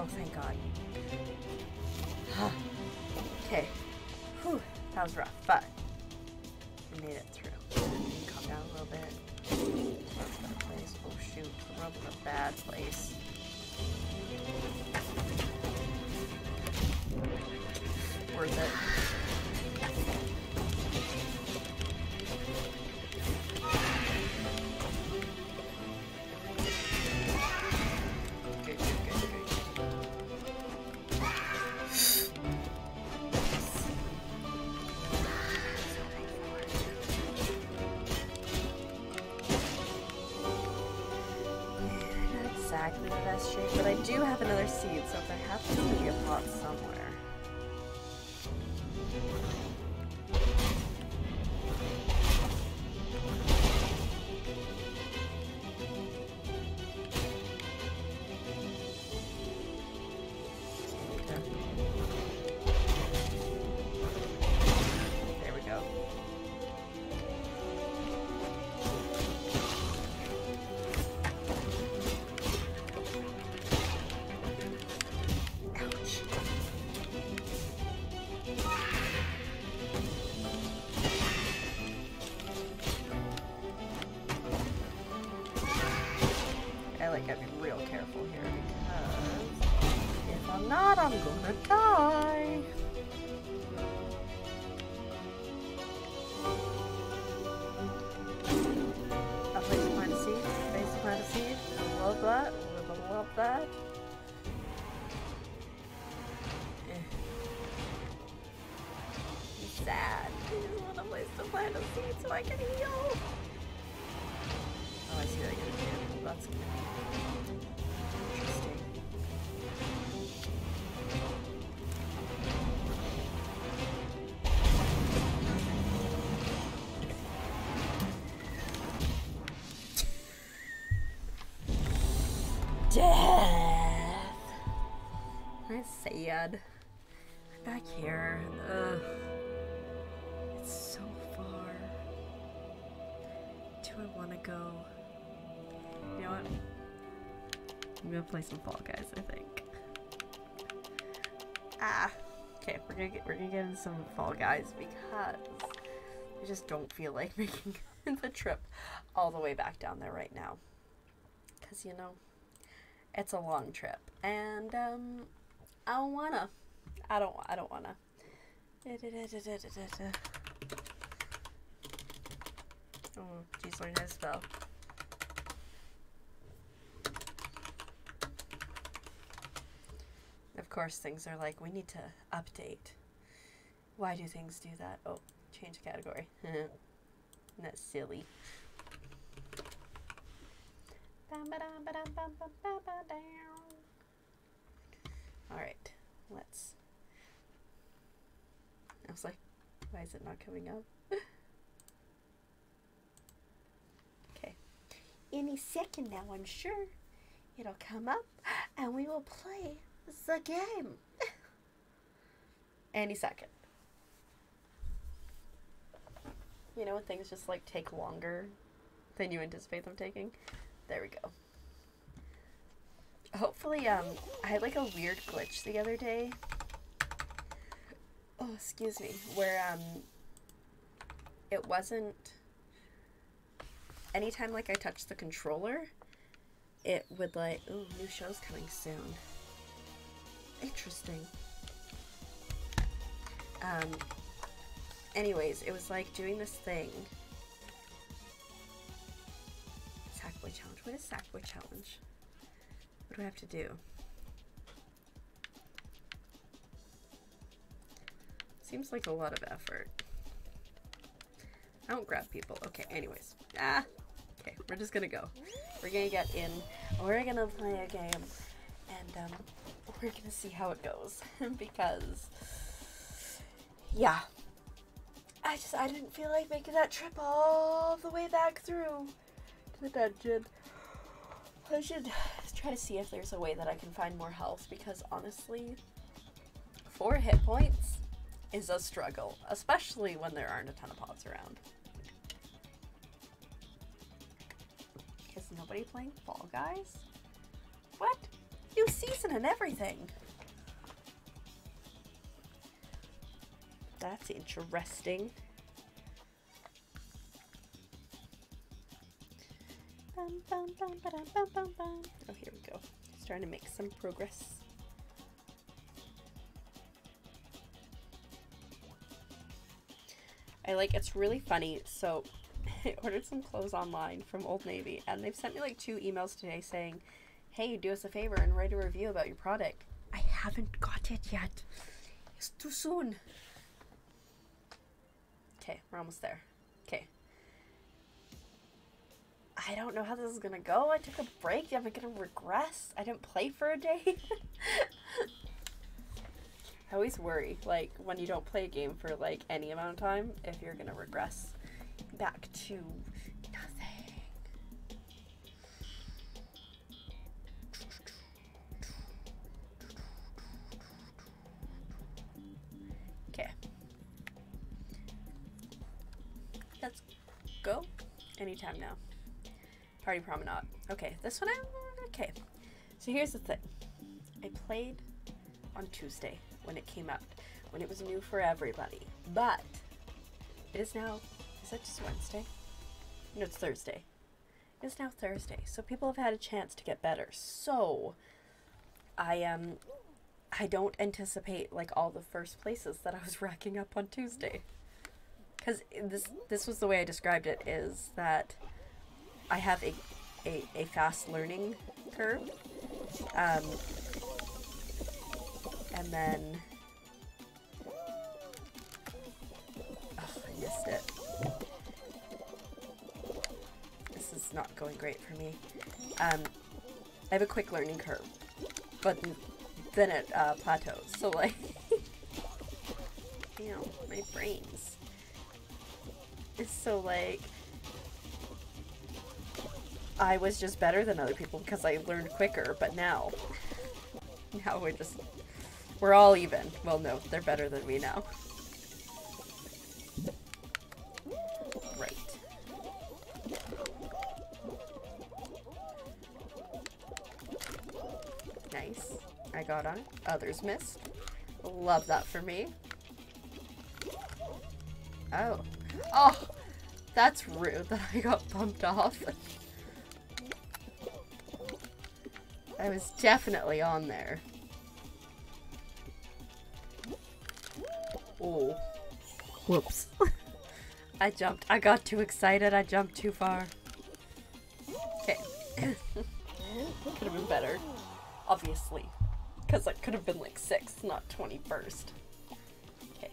Oh, thank God. Okay. Whew. That was rough, but we made it through. Calm down a little bit. That's a better place. Oh shoot, the world is a bad place. Worth it. Good, good, good, good. Not exactly the best shape, but I do have another seed, so if I have to be a pot somewhere. There we go. Ouch. I gotta be real careful here because if I'm not, I'm gonna die. A place to plant a seed, place to plant a seed. I love that. I love that. It's sad. I just want a place to plant a seed so I can heal. Oh, I see what I gotta do. That's gonna be interesting. Death. That's sad. I'm back here. Ugh. It's so far. Do I want to go? You know what? I'm gonna play some Fall Guys, I think. Okay, we're gonna get into some Fall Guys because I just don't feel like making the trip all the way back down there right now. Cause you know, it's a long trip, and I don't wanna. Oh, geez, learn how to spell. Of course, things are like, we need to update. Why do things do that? Oh, change category. That's silly. Alright, let's... I was like, why is it not coming up? Okay. Any second now, I'm sure it'll come up and we will play the game. Any second. You know when things just like take longer than you anticipate them taking? There we go. Hopefully, I had like a weird glitch the other day. Oh, excuse me. Where, it wasn't... Anytime, like, I touched the controller, it would, like... Ooh, new show's coming soon. Interesting. Anyways, it was, like, doing this thing. Sackboy Challenge. What is Sackboy Challenge? What do I have to do? Seems like a lot of effort. I don't grab people. Okay, anyways. Okay, we're just gonna go. We're gonna get in. We're gonna play a game. And, we're gonna see how it goes. Because, yeah. I didn't feel like making that trip all the way back through to the dungeon. I should try to see if there's a way that I can find more health, because honestly, 4 hit points is a struggle, especially when there aren't a ton of pods around. Is nobody playing Fall Guys? What? New season and everything. That's interesting. Oh, here we go. Starting to make some progress. It's really funny. So I ordered some clothes online from Old Navy, and they've sent me like 2 emails today saying, hey, do us a favor and write a review about your product. I haven't got it yet. It's too soon. Okay, we're almost there. Okay. I don't know how this is gonna go. I took a break. Am I gonna regress? I didn't play for a day. I always worry, like, when you don't play a game for, like, any amount of time, if you're gonna regress back to nothing. Okay. Let's go. Anytime now. Party Promenade. Okay, this one okay. So here's the thing. I played on Tuesday when it came out, when it was new for everybody. But it is now, is that just Wednesday? No, it's Thursday. It's now Thursday. So people have had a chance to get better. So I don't anticipate like all the first places that I was racking up on Tuesday. Because this was the way I described it, is that I have a fast learning curve. And then, I missed it. This is not going great for me. I have a quick learning curve, but then it plateaus. So like, you know, my brains is so like, I was just better than other people because I learned quicker, but now we're all even. Well, no, they're better than me now. Right. Nice. I got on. Others missed. Love that for me. Oh. Oh! That's rude that I got bumped off. I was definitely on there. Oh. Whoops. I jumped. I got too excited. I jumped too far. Okay. Could have been better. Obviously. Because it could have been like 6th, not 21st. Okay.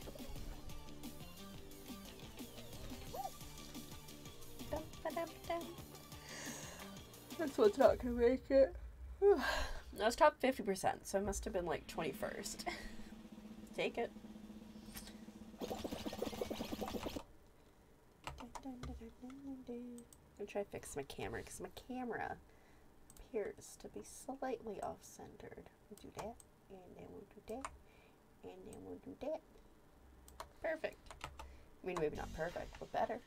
This one's not gonna make it. I was top 50%, so I must have been like 21st. Take it. I'm trying to fix my camera because my camera appears to be slightly off-centered. We'll do that, and then we'll do that, and then we'll do that. Perfect. I mean, maybe not perfect, but better.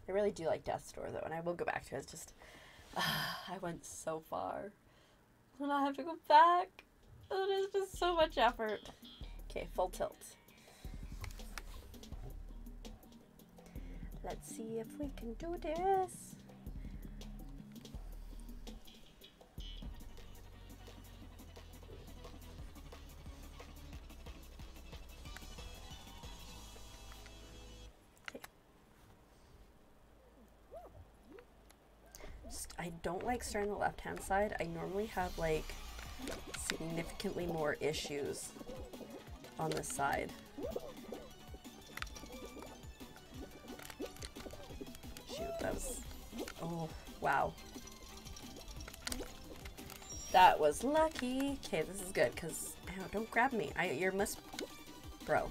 I really do like Death's Door though, and I will go back to it. It's just, I went so far, and I have to go back. It is just so much effort. Okay, full tilt. Let's see if we can do this. I don't like starting the left-hand side. I normally have like significantly more issues on this side. Shoot, that was, oh, wow. That was lucky. Okay, this is good because, don't grab me. You're bro.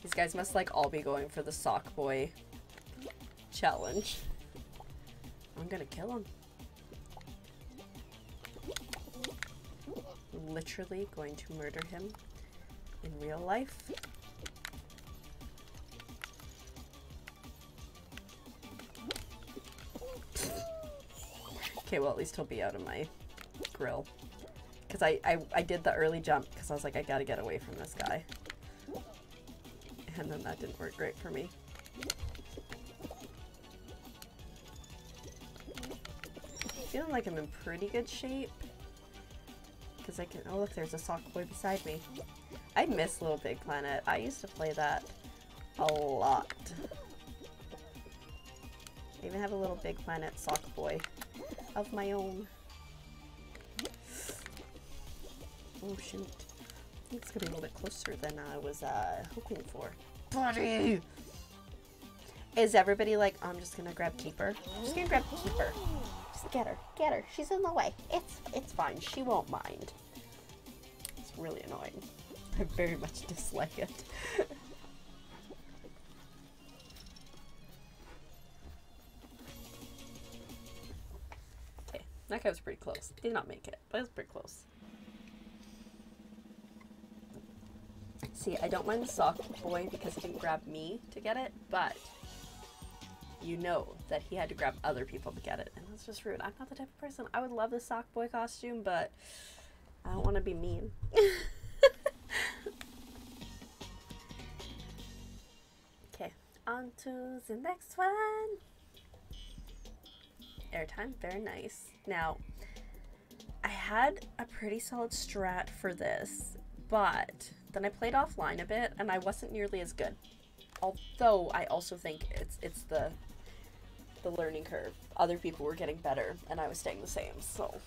These guys must like all be going for the sock boy challenge. I'm gonna kill him. Literally going to murder him in real life. Okay, well, at least he'll be out of my grill. Because I did the early jump because I was like, I gotta get away from this guy. And then that didn't work great for me. Feeling like I'm in pretty good shape. Because I can, oh look, there's a sock boy beside me. I miss Little Big Planet. I used to play that a lot. I even have a Little Big Planet sock boy of my own. Oh shoot. I think it's gonna be a little bit closer than I was hoping for. Buddy! Is everybody like, I'm just gonna grab Keeper? I'm just gonna grab Keeper. Just get her. Get her. She's in the way. It's fine. She won't mind. It's really annoying. I very much dislike it. Okay, that guy was pretty close. Did not make it, but it was pretty close. See, I don't mind the sock boy because he didn't grab me to get it, but you know that he had to grab other people to get it, and that's just rude. I'm not the type of person. I would love the sock boy costume, but I don't want to be mean. Okay, on to the next one. Airtime, very nice. Now, I had a pretty solid strat for this, but then I played offline a bit, and I wasn't nearly as good. Although I also think it's the learning curve. Other people were getting better, and I was staying the same. So,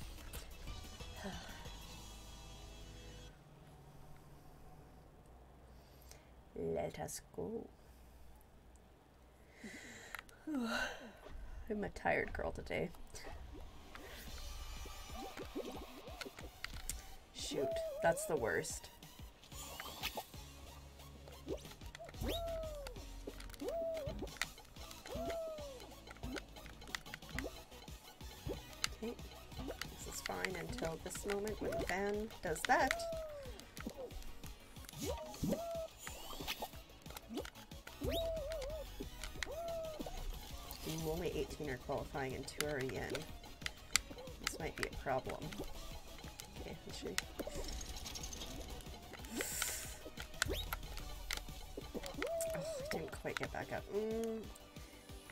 let us go. I'm a tired girl today. Shoot, that's the worst. Okay, this is fine until this moment when the fan does that. Ooh, only 18 are qualifying and 2 are already in. This might be a problem. Okay, let's see. I didn't quite get back up. I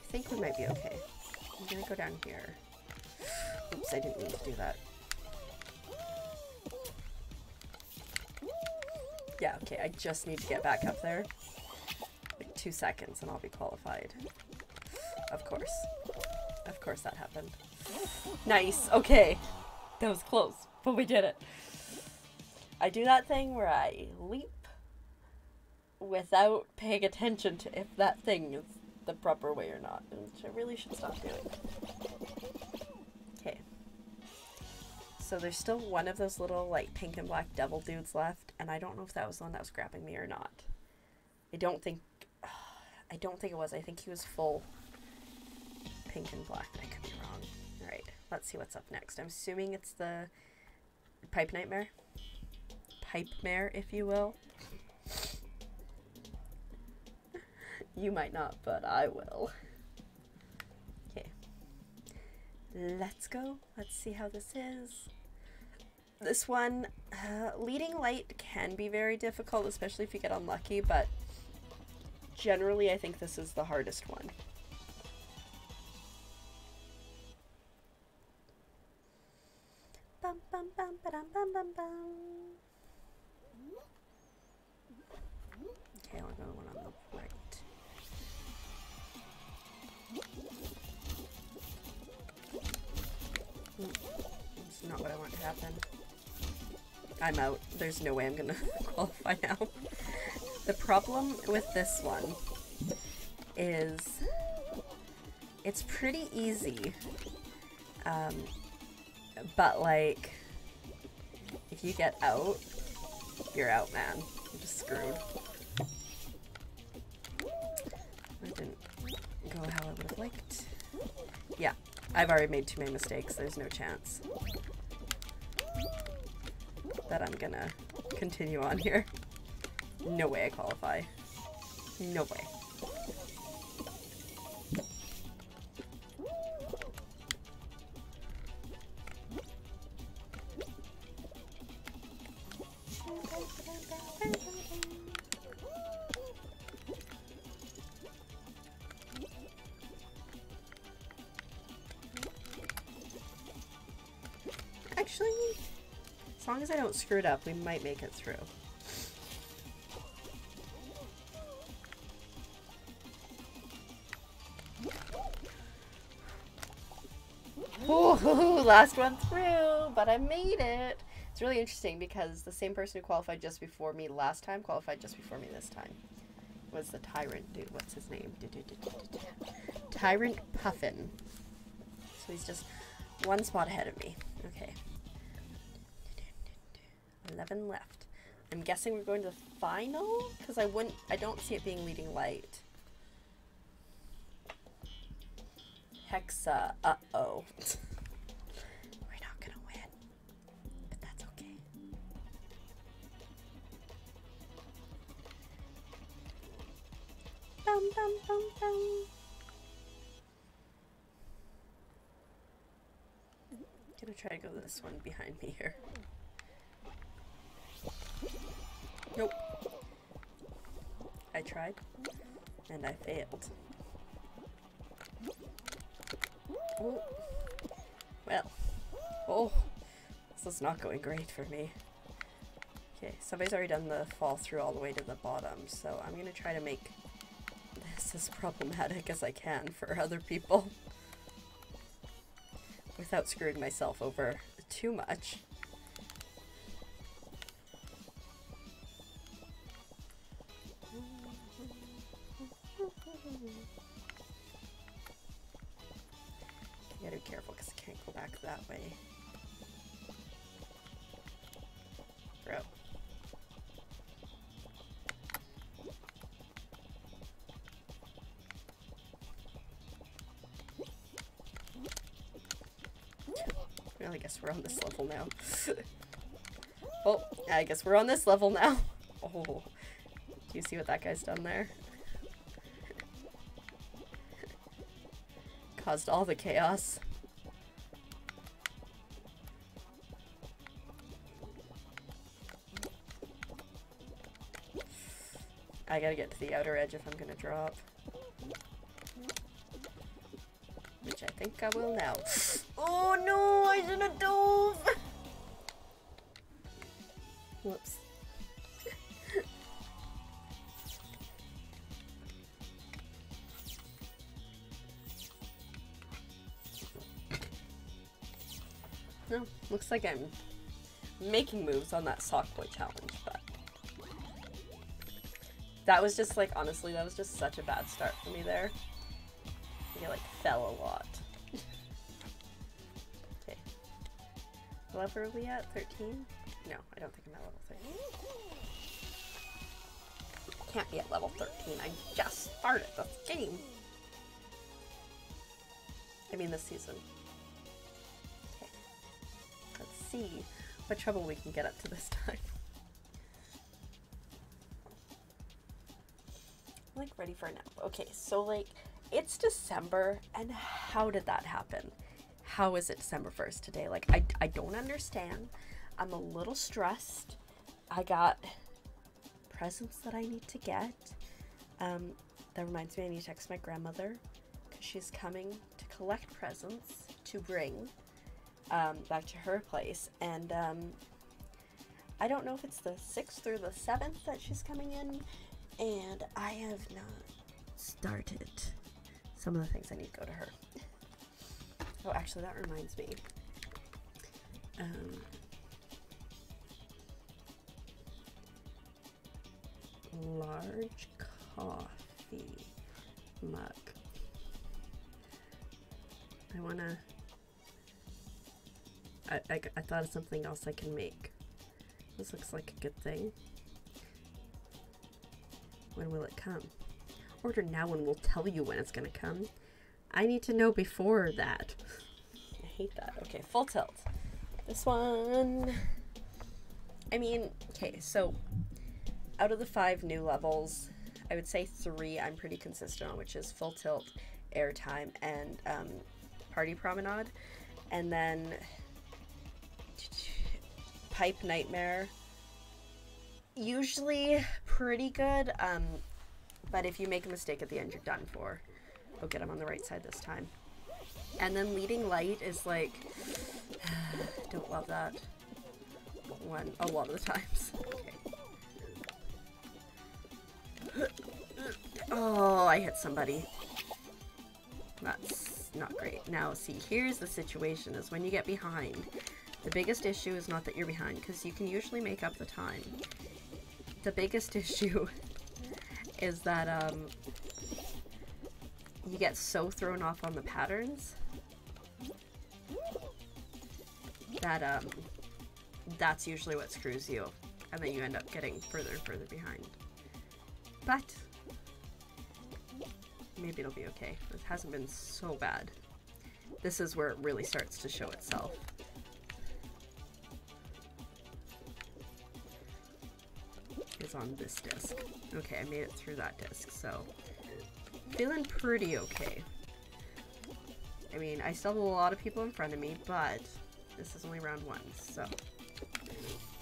think we might be okay. I'm gonna go down here. Oops, I didn't mean to do that. Yeah, okay, I just need to get back up there. Like 2 seconds and I'll be qualified. Of course. Of course that happened. Nice, okay. That was close, but we did it. I do that thing where I leap without paying attention to if that thing is the proper way or not, which I really should stop doing. Okay. So there's still one of those little like pink and black devil dudes left, and I don't know if that was the one that was grabbing me or not. I don't think it was. I think he was full pink and black, but I could be wrong. Alright, let's see what's up next. I'm assuming it's the Pipe Nightmare? Pipe Mare, if you will. You might not, but I will. Okay. Let's go. Let's see how this is. This one, leading light can be very difficult, especially if you get unlucky, but generally I think this is the hardest one. Bum, bum, bum, ba-dum, bum, bum, bum. Okay, I'll go one on the right. That's not what I want to happen. I'm out. There's no way I'm gonna qualify now. The problem with this one is it's pretty easy. But like, if you get out, you're out, man. You're just screwed. That didn't go how I would have liked. Yeah, I've already made too many mistakes. There's no chance that I'm gonna continue on here. No way I qualify. No way. Actually, as long as I don't screw it up, we might make it through. Ooh, last one through, but I made it. It's really interesting because the same person who qualified just before me last time qualified just before me this time. Was the Tyrant dude? What's his name? Tyrant Puffin. So he's just one spot ahead of me. Okay. 11 left. I'm guessing we're going to the final because I don't see it being leading light. Hexa. Uh-oh. We're not gonna win. But that's okay. Bum, bum, bum, bum. Gonna try to go this one behind me here. Nope. I tried. And I failed. Oh. Well. Oh. This is not going great for me. Okay, somebody's already done the fall through all the way to the bottom, so I'm gonna try to make this as problematic as I can for other people. Without screwing myself over too much. I gotta be careful because I can't go back that way. Bro. Well, I guess we're on this level now. Oh, I guess we're on this level now. Oh, do you see what that guy's done there? Caused all the chaos. I gotta get to the outer edge if I'm gonna drop. Which I think I will now. Oh no, I should have dove! Whoops. No, looks like I'm making moves on that sock boy challenge, but that was just like, honestly, that was just such a bad start for me there. I think I like fell a lot. Okay. What level are we at? 13? No, I don't think I'm at level 13. Can't be at level 13. I just started this game. I mean this season. Okay. Let's see what trouble we can get up to this time. I'm like ready for a nap. Okay, so like it's December, and how did that happen? How is it December 1st today? Like I don't understand. I'm a little stressed. I got presents that I need to get. That reminds me I need to text my grandmother because she's coming to collect presents to bring back to her place. And I don't know if it's the 6th or the 7th that she's coming in, and I have not started some of the things I need to go to her. Oh, actually, that reminds me. Large coffee mug. I wanna... I thought of something else I can make. This looks like a good thing. When will it come? Order now and we'll tell you when it's gonna come. I need to know before that. I hate that. Okay, full tilt. This one... I mean, okay, so out of the 5 new levels, I would say 3 I'm pretty consistent on, which is Full Tilt, Airtime, and Party Promenade. And then Pipe Nightmare, usually pretty good, but if you make a mistake at the end, you're done for. I'll get them on the right side this time. And then Leading Light is like, don't love that one a lot of the times. Okay. Oh, I hit somebody. That's not great. Now, see, here's the situation, is when you get behind. The biggest issue is not that you're behind, because you can usually make up the time. The biggest issue is that, you get so thrown off on the patterns that, that's usually what screws you, and then you end up getting further and further behind. But maybe it'll be okay. It hasn't been so bad. This is where it really starts to show itself. Is on this disc. Okay, I made it through that disc, so feeling pretty okay. I mean, I still have a lot of people in front of me, but this is only round 1, so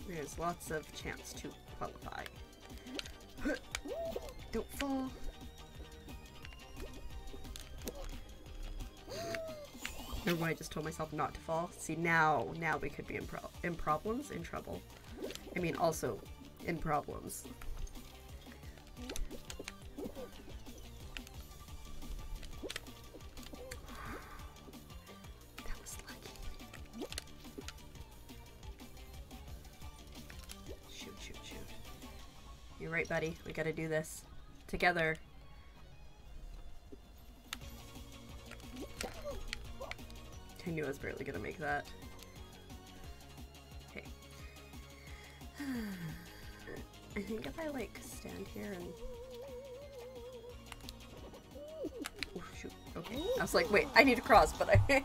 there's lots of chance to qualify. Don't fall. Remember when I just told myself not to fall? See, now we could be in trouble. I mean, also in problems. That was lucky. Shoot. You're right, buddy. We gotta do this together. I knew I was barely gonna make that. Okay. I think if I like stand here and... Oh shoot, okay. I was like, wait, I need to cross, but I...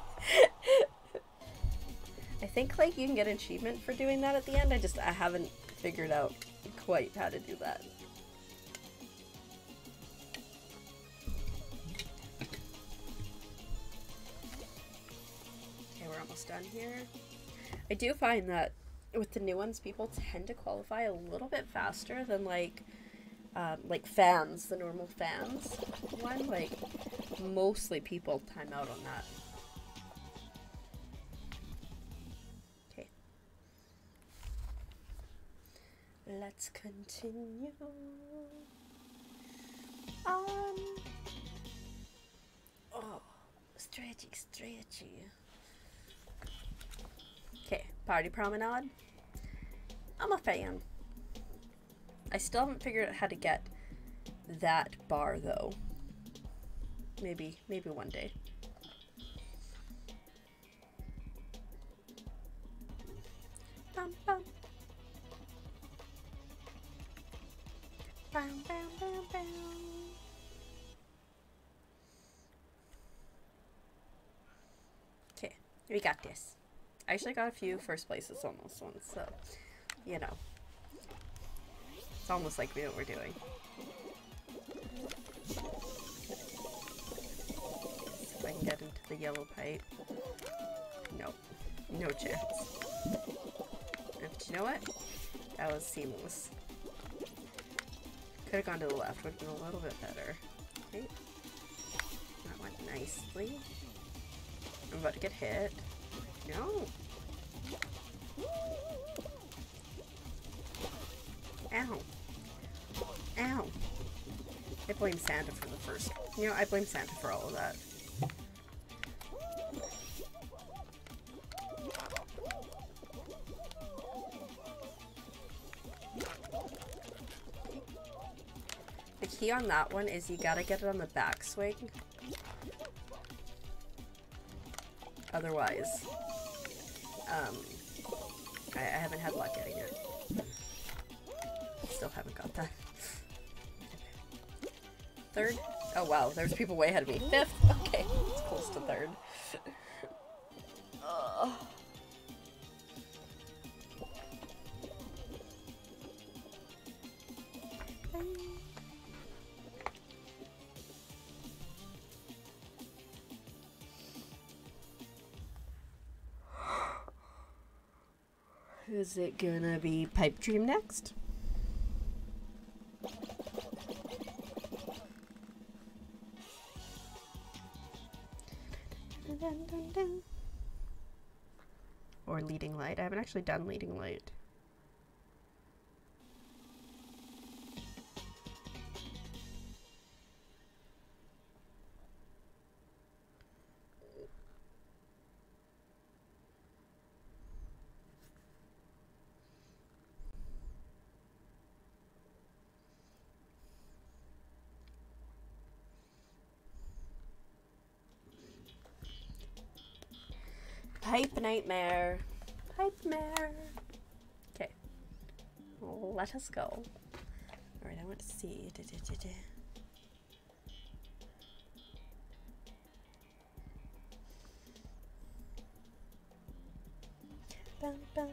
I think like you can get an achievement for doing that at the end. I haven't figured out quite how to do that. Okay, we're almost done here. I do find that with the new ones, people tend to qualify a little bit faster than like fans, the normal fans one. Like, mostly people time out on that. Okay. Let's continue. Oh, stretchy. Okay, Party Promenade. I'm a fan. I still haven't figured out how to get that bar though. Maybe one day. Bum, bum. Bum, bum, bum, bum. Okay, we got this. I actually got a few first places on this one, so, you know. It's almost like we know what we're doing. See if I can get into the yellow pipe. Nope. No chance. But you know what? That was seamless. Could have gone to the left, would have been a little bit better. Okay. That went nicely. I'm about to get hit. No. Ow. Ow. I blame Santa for the first. You know, I blame Santa for all of that. The key on that one is you gotta get it on the backswing. Otherwise, I haven't had luck getting it. Still haven't got that. Third? Oh wow, there's people way ahead of me. Fifth? Okay, it's close to third. Is it gonna be Pipe Dream next? Or Leading Light. I haven't actually done Leading Light. Pipe Nightmare. Pipe Mare. Okay. Let us go. Alright, I want to see. Bum, bum.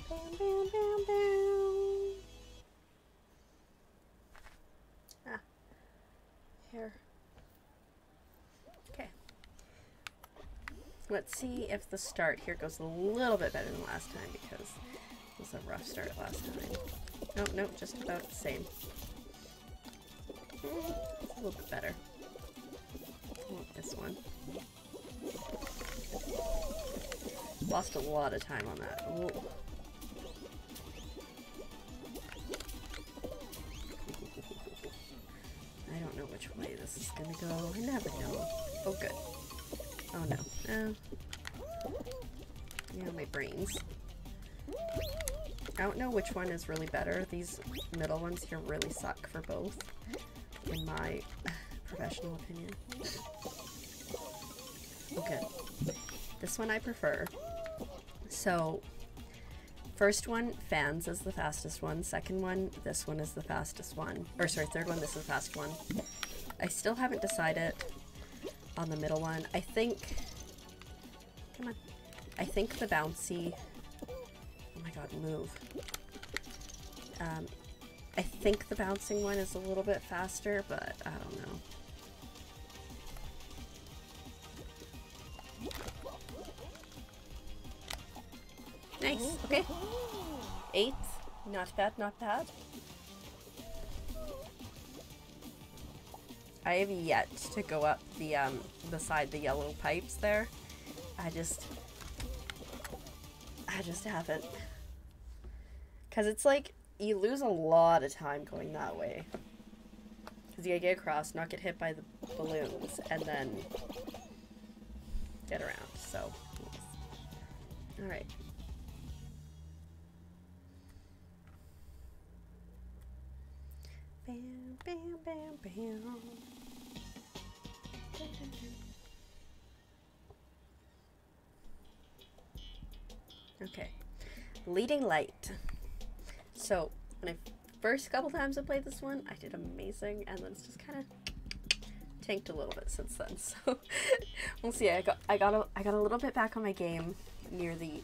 Bam, bam, bam, bam. Ah. Here. Okay. Let's see if the start here goes a little bit better than last time, because it was a rough start last time. Oh, no, just about the same. It's a little bit better. I want this one. Lost a lot of time on that. Ooh. I don't know which way this is gonna go. I never know. Oh, good. Oh, no. You know, my brains. I don't know which one is really better. These middle ones here really suck for both, in my professional opinion. Okay. This one I prefer. So, first one, fans is the fastest one. Second one, this one is the fastest one. Or sorry, third one, this is the fast one. I still haven't decided on the middle one. I think, come on. I think the bouncy, oh my god, move. I think the bouncing one is a little bit faster, but I don't know. Nice, okay. 8th, not bad, not bad. I have yet to go up the beside the yellow pipes there. I just haven't. Cause it's like, you lose a lot of time going that way. Cause you gotta get across, not get hit by the balloons, and then get around, so. Alright. Bam, bam, bam, bam. Dun, dun, dun. Okay. Leading Light. So, when I first couple times I played this one, I did amazing, and then it's just kind of tanked a little bit since then. So, we'll see. I got a little bit back on my game near the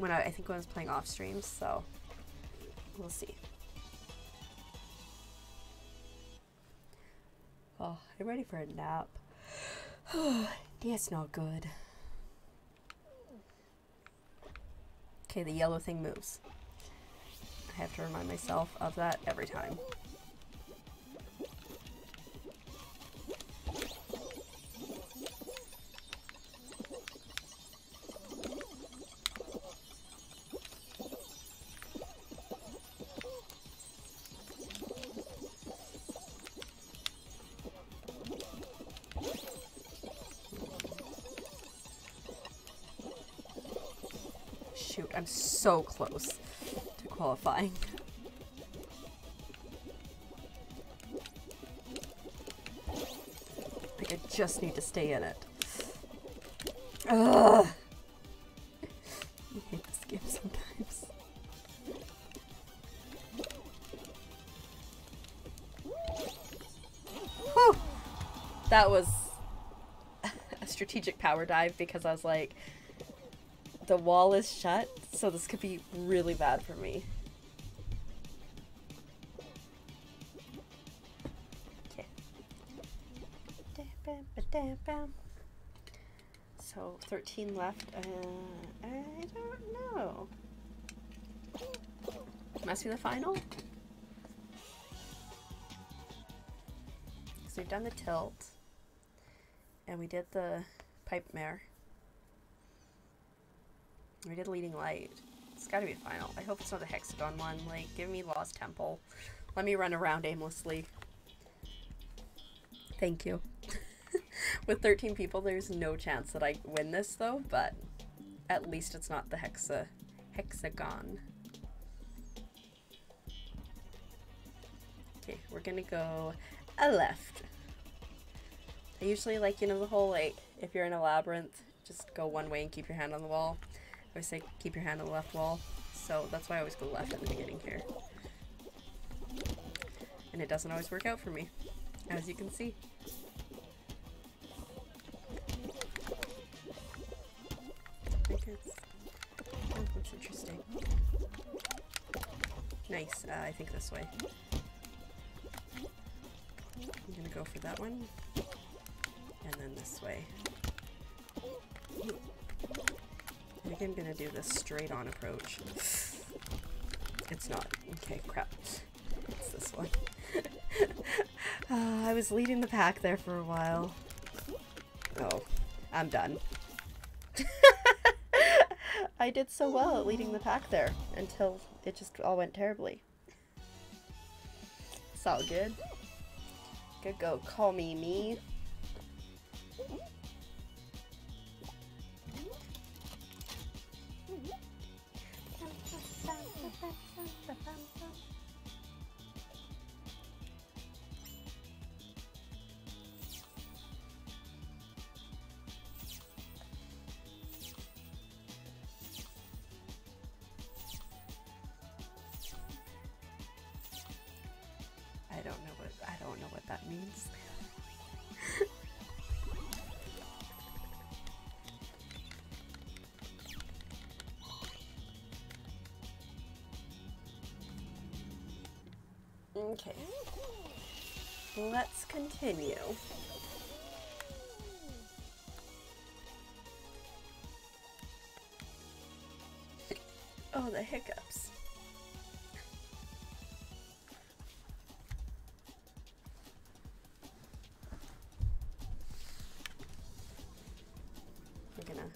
I think when I was playing off streams, so we'll see. Oh, I'm ready for a nap. That's not good. Okay, the yellow thing moves. I have to remind myself of that every time. Shoot, I'm so close to qualifying. Like, I just need to stay in it. Ugh! I hate this game sometimes. Whew! That was a strategic power dive because I was like, the wall is shut, so this could be really bad for me. Okay. So 13 left. I don't know. Must be the final? So we've done the tilt. And we did the pipe mare. We did leading light. It's gotta be the final. I hope it's not the hexagon one. Like, give me Lost Temple. Let me run around aimlessly. Thank you. With 13 people, there's no chance that I win this though, but at least it's not the hexagon. Okay, we're gonna go a left. I usually like, you know, the whole, like, if you're in a labyrinth, just go one way and keep your hand on the wall. I always say keep your hand on the left wall, so that's why I always go left at the beginning here. And it doesn't always work out for me, as you can see. Oh, that's interesting. Nice, I think this way. I'm gonna go for that one. And then this way. I think I'm gonna do this straight on approach. It's not. Okay, crap. It's this one. I was leading the pack there for a while. Oh, I'm done. I did so well at leading the pack there until it just all went terribly. It's all good. Good go. Call me me. I don't know what that means. Okay. Let's continue. Oh, the hiccups.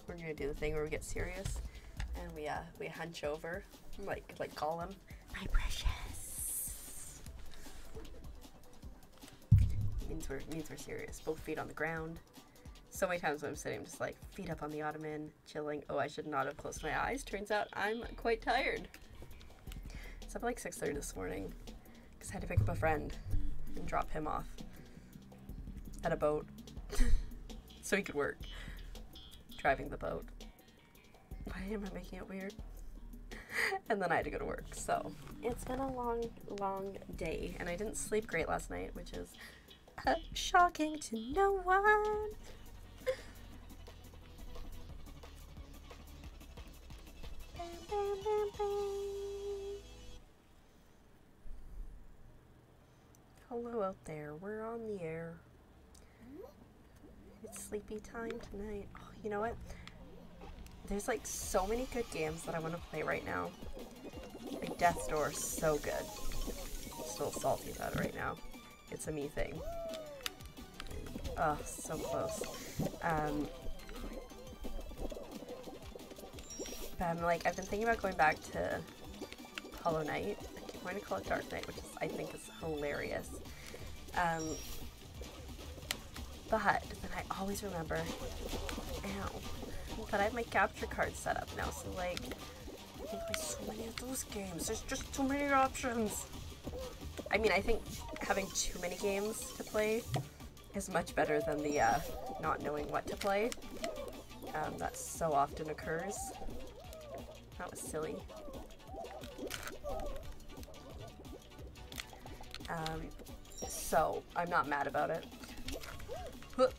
We're gonna do the thing where we get serious and we hunch over like Gollum. My precious. Means we're serious. Both feet on the ground. So many times when I'm sitting, I'm just like feet up on the ottoman, chilling. Oh, I should not have closed my eyes. Turns out I'm quite tired. It's up at like 6:30 this morning because I had to pick up a friend and drop him off at a boat so he could work. Driving the boat. Why am I making it weird? And then I had to go to work, so it's been a long day, and I didn't sleep great last night, which is shocking to no one. Bam, bam, bam, bam. Hello out there, we're on the air. It's sleepy time tonight. Oh, you know what? There's like so many good games that I want to play right now. Like Death's Door, so good. I'm still salty about it right now. It's a me thing. Oh, so close. But I'm like, I've been thinking about going back to Hollow Knight. I keep wanting to call it Dark Knight, which is, I think is hilarious. But then I always remember, that I have my capture card set up now, so like, I can play so many of those games. There's just too many options. I mean, I think having too many games to play is much better than the not knowing what to play. That so often occurs. That was silly. So I'm not mad about it. That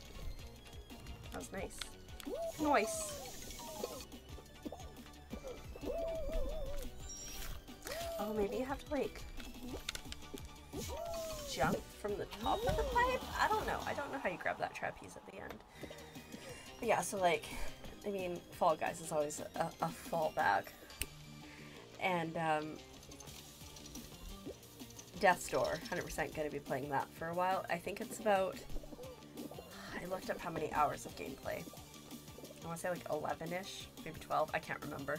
was nice. Nice. Oh, maybe you have to like jump from the top of the pipe? I don't know. I don't know how you grab that trapeze at the end. Yeah, so like, I mean, Fall Guys is always a fallback. And, Death's Door, 100% going to be playing that for a while. I think it's about, I looked up how many hours of gameplay. I want to say like 11-ish, maybe 12, I can't remember.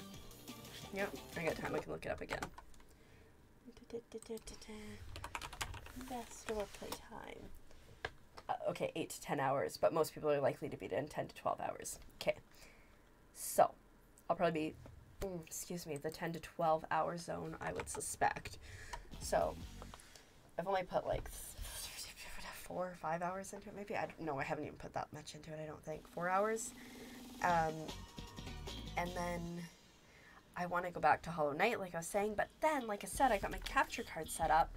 Yep, I got time, I can look it up again. Death's Door playtime. Okay, 8 to 10 hours, but most people are likely to beat it in 10 to 12 hours. Okay, so I'll probably be, excuse me, the 10 to 12 hour zone, I would suspect. So I've only put like 4 or 5 hours into it, maybe. I haven't even put that much into it, I don't think. 4 hours. And then I want to go back to Hollow Knight, like I was saying, but then, like I said, I got my capture card set up,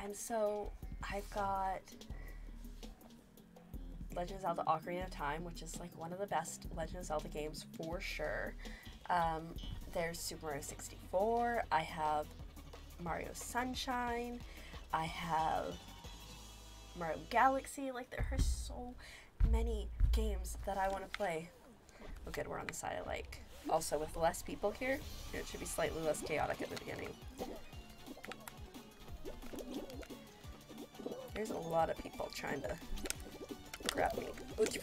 and so I've got Legend of Zelda Ocarina of Time, which is like one of the best Legend of Zelda games for sure. There's Super Mario 64. I have Mario Sunshine. I have Mario Galaxy. Like, there are so many games that I want to play. Oh good, we're on the side I like. Also, with less people here, it should be slightly less chaotic at the beginning. There's a lot of people trying to grab me. Okay.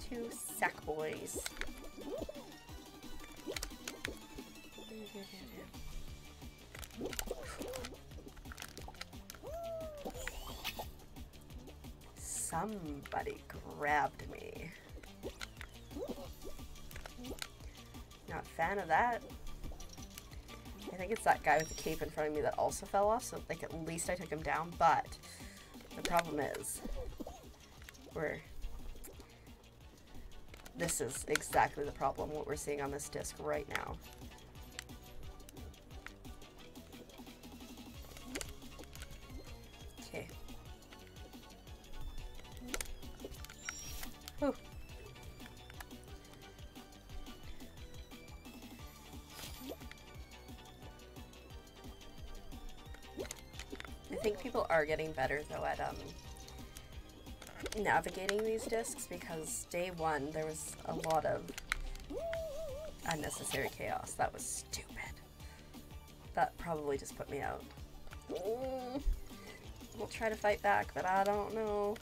Two sack boys. Somebody grabbed me. Not a fan of that. I think it's that guy with the cape in front of me that also fell off, so like at least I took him down, but the problem is this is exactly the problem, what we're seeing on this disc right now. Okay. Whew. I think people are getting better though at navigating these discs, because day one there was a lot of unnecessary chaos. That was stupid. That probably just put me out. We'll try to fight back, but I don't know.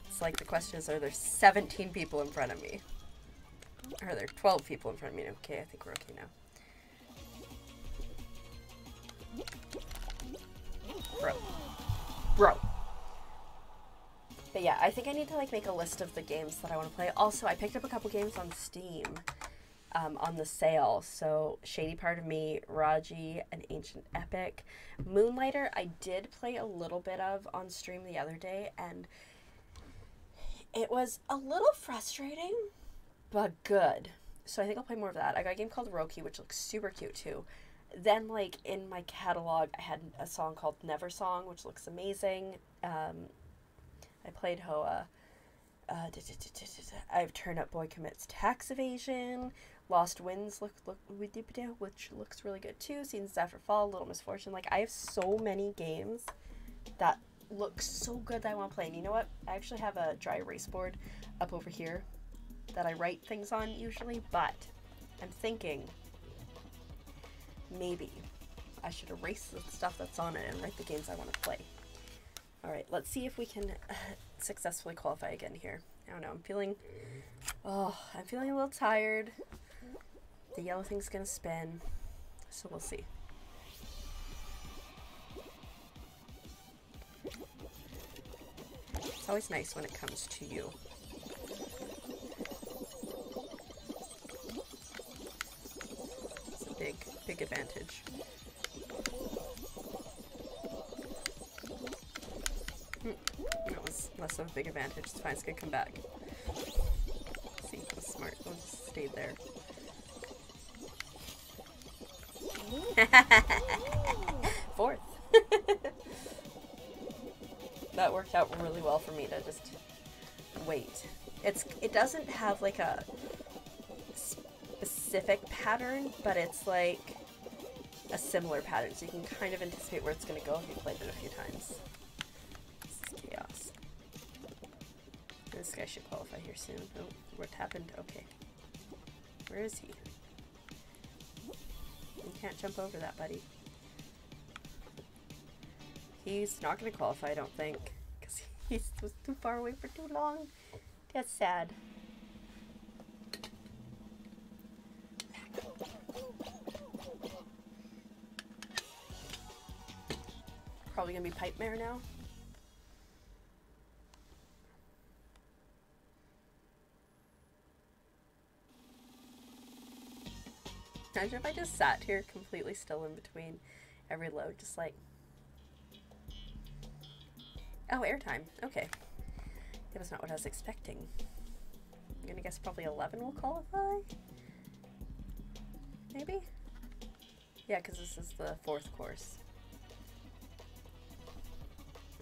It's like the question is, are there 17 people in front of me? Or are there 12 people in front of me? Okay, I think we're okay now. Bro. But yeah, I think I need to like make a list of the games that I want to play. Also, I picked up a couple games on Steam on the sale. So Shady Part of Me, Raji, An Ancient Epic. Moonlighter, I did play a little bit of on stream the other day, and it was a little frustrating, but good. So I think I'll play more of that. I got a game called Roki, which looks super cute too. Then, like, in my catalog, I had a song called Never Song, which looks amazing. I played Hoa. I've Turn Up Boy Commits Tax Evasion. Lost Winds, which looks really good too. Seasons After Fall, Little Misfortune. Like, I have so many games that look so good that I want to play. And you know what? I actually have a dry erase board up over here that I write things on usually, but I'm thinking maybe I should erase the stuff that's on it and write the games I want to play. Alright, let's see if we can successfully qualify again here. I don't know, I'm feeling a little tired. The yellow thing's gonna spin, so we'll see. It's always nice when it comes to you. It's a big advantage. That was less of a big advantage. It's fine, it's gonna come back. See, it was smart. We'll just stay there. Fourth. That worked out really well for me to just wait. It doesn't have like a specific pattern, but it's like a similar pattern, so you can kind of anticipate where it's going to go if you've played it a few times. This is chaos. This guy should qualify here soon. Oh, what happened? Okay. Where is he? You can't jump over that, buddy. He's not going to qualify, I don't think, because he was too far away for too long. That's sad. Probably going to be Pipe Mare now. Imagine if I just sat here completely still in between every load, just like... Oh, airtime. Okay. That was not what I was expecting. I'm gonna guess probably 11 will qualify? Maybe? Yeah, because this is the 4th course.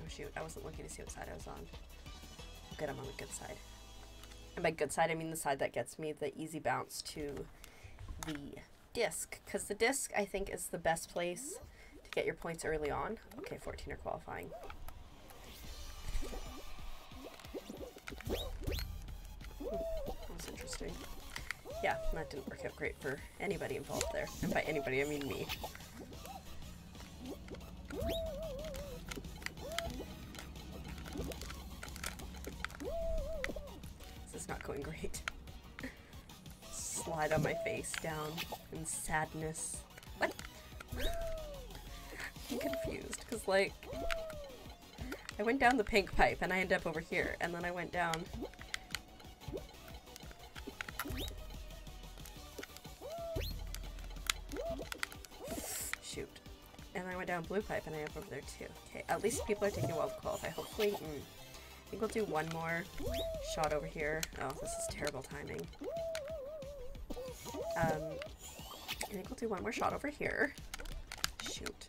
Oh shoot, I wasn't looking to see what side I was on. Good, I'm on the good side. And by good side, I mean the side that gets me the easy bounce to the disc. Because the disc, I think, is the best place to get your points early on. Okay, 14 are qualifying. That's interesting. Yeah, that didn't work out great for anybody involved there. And by anybody, I mean me. This is not going great. Slide on my face down in sadness. What? I'm confused, because, like, I went down the pink pipe and I ended up over here, and then I went down... Shoot. And I went down blue pipe and I ended up over there too. Okay, at least people are taking a while to qualify. Hopefully, I think we'll do one more shot over here. Oh, this is terrible timing. I think we'll do one more shot over here. Shoot.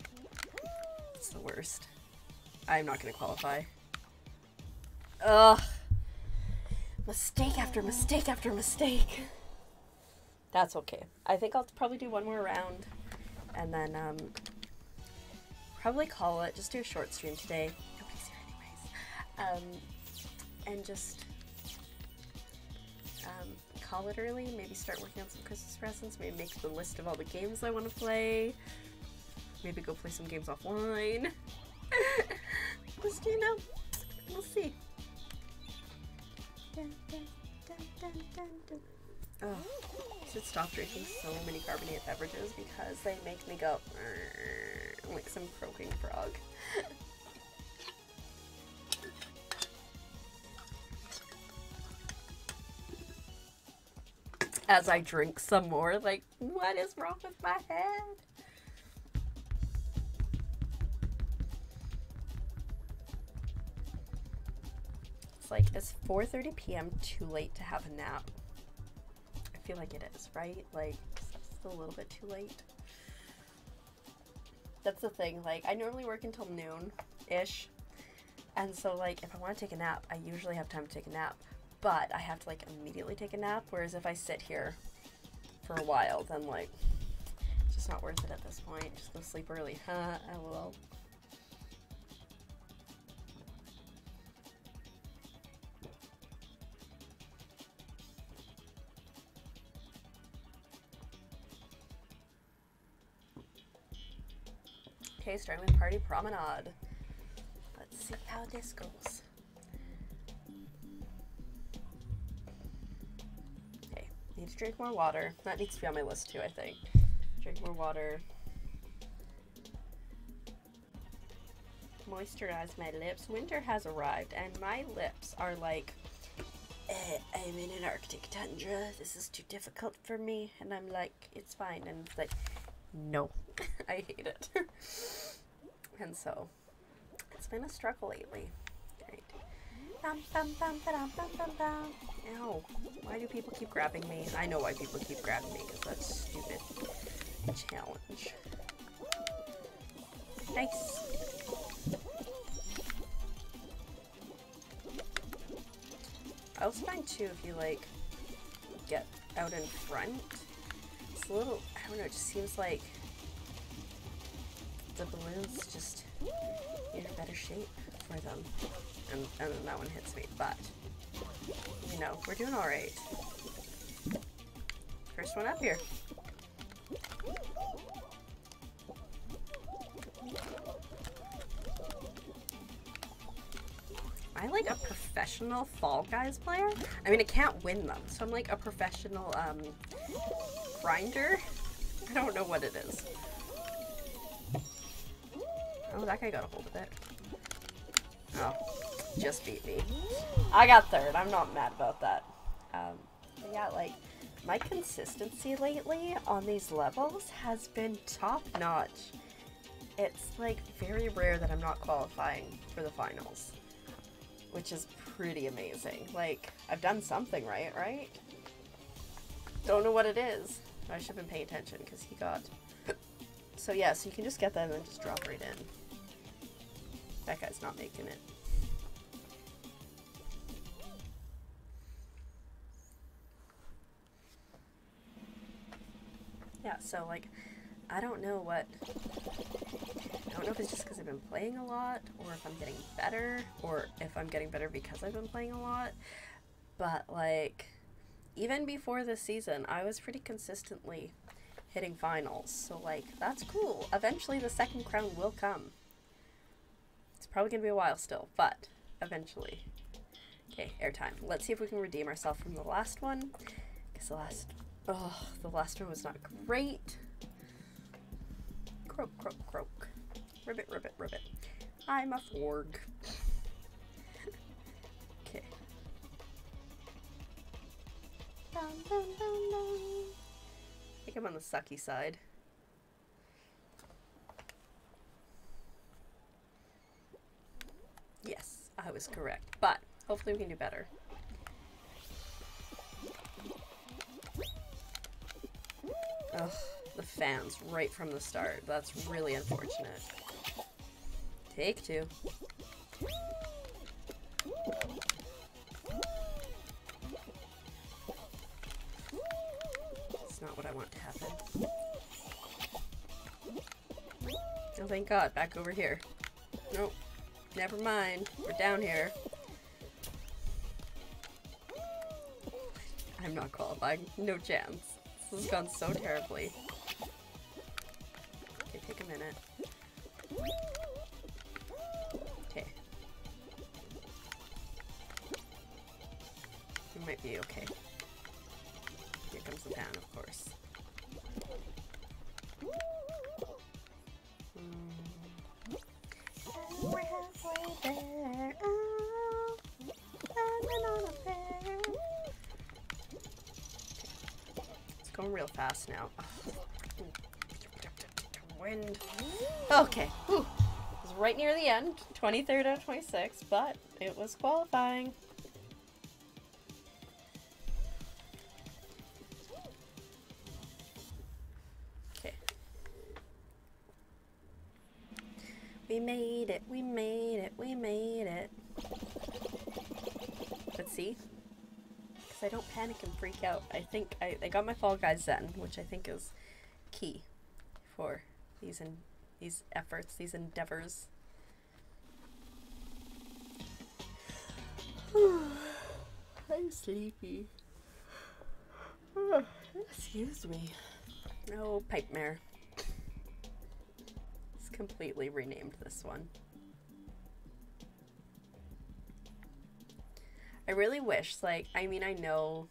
It's the worst. I'm not going to qualify. Ugh. Mistake after mistake after mistake. That's okay. I think I'll probably do one more round and then probably call it. Just do a short stream today. Nobody's here anyways. And just call it early. Maybe start working on some Christmas presents. Maybe make the list of all the games I want to play. Maybe go play some games offline. Just, you know, we'll see. Dun, dun, dun, dun, dun, dun. Oh, I should stop drinking so many carbonated beverages because they make me go like some croaking frog. As I drink some more, like, what is wrong with my head? It's like, is 4:30 p.m. too late to have a nap? I feel like it is, right? Like, it's still a little bit too late. That's the thing, like, I normally work until noon-ish, and so, like, if I want to take a nap, I usually have time to take a nap, but I have to, like, immediately take a nap, whereas if I sit here for a while, then, like, it's just not worth it at this point. Just go sleep early. LOL. Okay, starting with Party Promenade. Let's see how this goes. Okay, need to drink more water. That needs to be on my list too, I think. Drink more water. Moisturize my lips. Winter has arrived and my lips are like, I'm in an Arctic tundra. This is too difficult for me. And I'm like, it's fine. And it's like, no, I hate it. And so, it's been a struggle lately. Right. Ow. Why do people keep grabbing me? I know why people keep grabbing me, because that's stupid. Challenge. Nice. I also find too, if you like get out in front, It's a little, I don't know, it just seems like the balloons just in a better shape for them. And then that one hits me, but, you know, we're doing alright. First one up here. I like a professional Fall Guys player. I mean, I can't win them, so I'm like a professional grinder. I don't know what it is. Oh, that guy got a hold of it. Oh, just beat me. I got third. I'm not mad about that. But yeah, like, my consistency lately on these levels has been top notch. It's like very rare that I'm not qualifying for the finals, which is pretty amazing. Like, I've done something right? Don't know what it is. I should have been paying attention because he got... So yeah, so you can just get that and then just drop right in. That guy's not making it. Yeah, so like, I don't know if it's just because I've been playing a lot, or if I'm getting better, or if I'm getting better because I've been playing a lot, but like, even before this season, I was pretty consistently hitting finals, so like, that's cool. Eventually the second crown will come. It's probably gonna be a while still, but eventually. Okay, airtime. Let's see if we can redeem ourselves from the last one, because the last one was not great. Croak, croak, croak. Ribbit, ribbit, ribbit. I'm a forg. Okay. Dun, dun, dun, dun. I think I'm on the sucky side. Yes, I was correct, but hopefully we can do better. Ugh, the fans right from the start. That's really unfortunate. Take two. It's not what I want to happen. Oh, thank God. Back over here. Nope. Never mind. We're down here. I'm not qualifying. No chance. This has gone so terribly. Okay, take a minute. Okay. You might be okay. Here comes the pan, of course. We're halfway there. Oh, landing on a pair. It's going real fast now. Wind. Okay. Whew. It was right near the end. 23rd out of 26, but it was qualifying. Okay. We made it. We made it. We made it. But see? Because I don't panic and freak out. I think I got my Fall Guys Zen, which I think is key for these efforts, these endeavors. I'm sleepy. Excuse me. No, pipe mare. It's completely renamed this one. I really wish, like, I mean, I know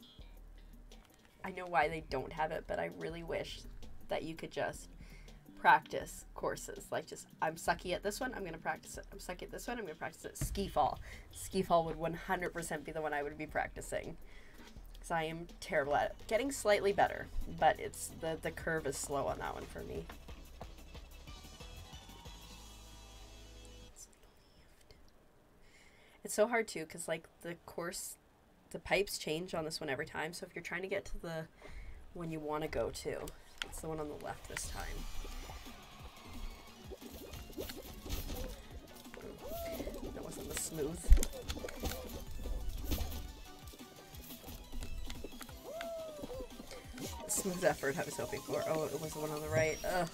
why they don't have it, but I really wish that you could just practice courses. Like, just, I'm sucky at this one, I'm gonna practice it. I'm sucky at this one, I'm gonna practice it. Ski fall. Ski fall would 100% be the one I would be practicing. Because I am terrible at it. Getting slightly better, but it's, the curve is slow on that one for me. It's so hard too, because like the course, the pipes change on this one every time. So if you're trying to get to the one you want to go to, it's the one on the left this time. That wasn't the smooth. Smooth effort I was hoping for. Oh, it was the one on the right. Ugh.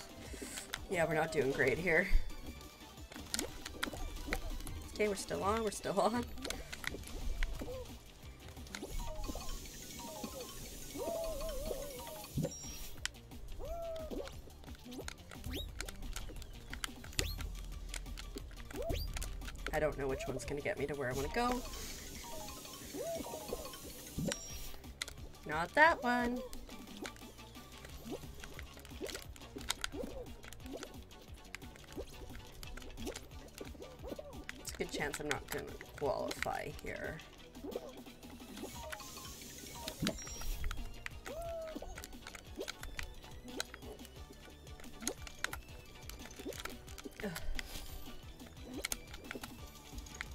Yeah, we're not doing great here. Okay, we're still on. We're still on. I don't know which one's going to get me to where I want to go. Not that one. It's a good chance I'm not going to qualify here.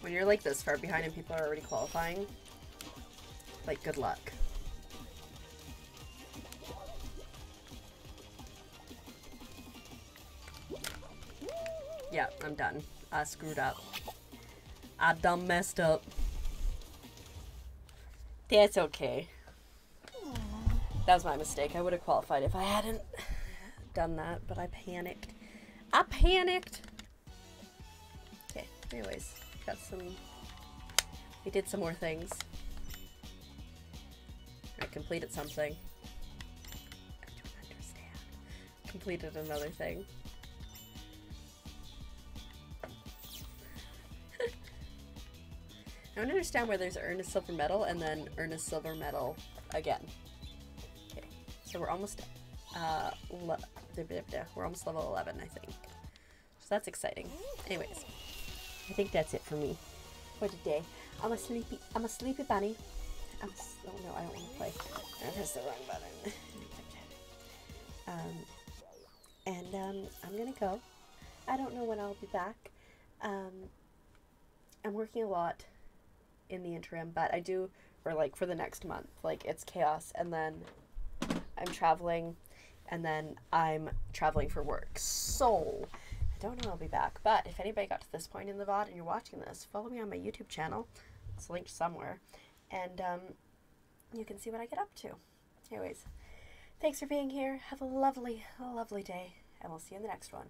When you're like this far behind and people are already qualifying, like, good luck. Yeah, I'm done. I screwed up. I done messed up. That's okay. That was my mistake. I would have qualified if I hadn't done that, but I panicked. I panicked! Okay, anyways. Got some... We did some more things. I completed something. I don't understand. Completed another thing. I don't understand where there's earn a silver medal and then earn a silver medal again. Okay, so we're almost we're almost level 11, I think. So that's exciting. Anyways, I think that's it for me for today. I'm a sleepy bunny. Oh no, I don't want to play. I pressed the wrong button. I'm gonna go. I don't know when I'll be back. I'm working a lot in the interim, but I do, or like for the next month, like it's chaos, and then I'm traveling, and then I'm traveling for work. So I don't know when I'll be back, but if anybody got to this point in the VOD and you're watching this, follow me on my YouTube channel. It's linked somewhere, and you can see what I get up to. Anyways, thanks for being here. Have a lovely, lovely day, and we'll see you in the next one.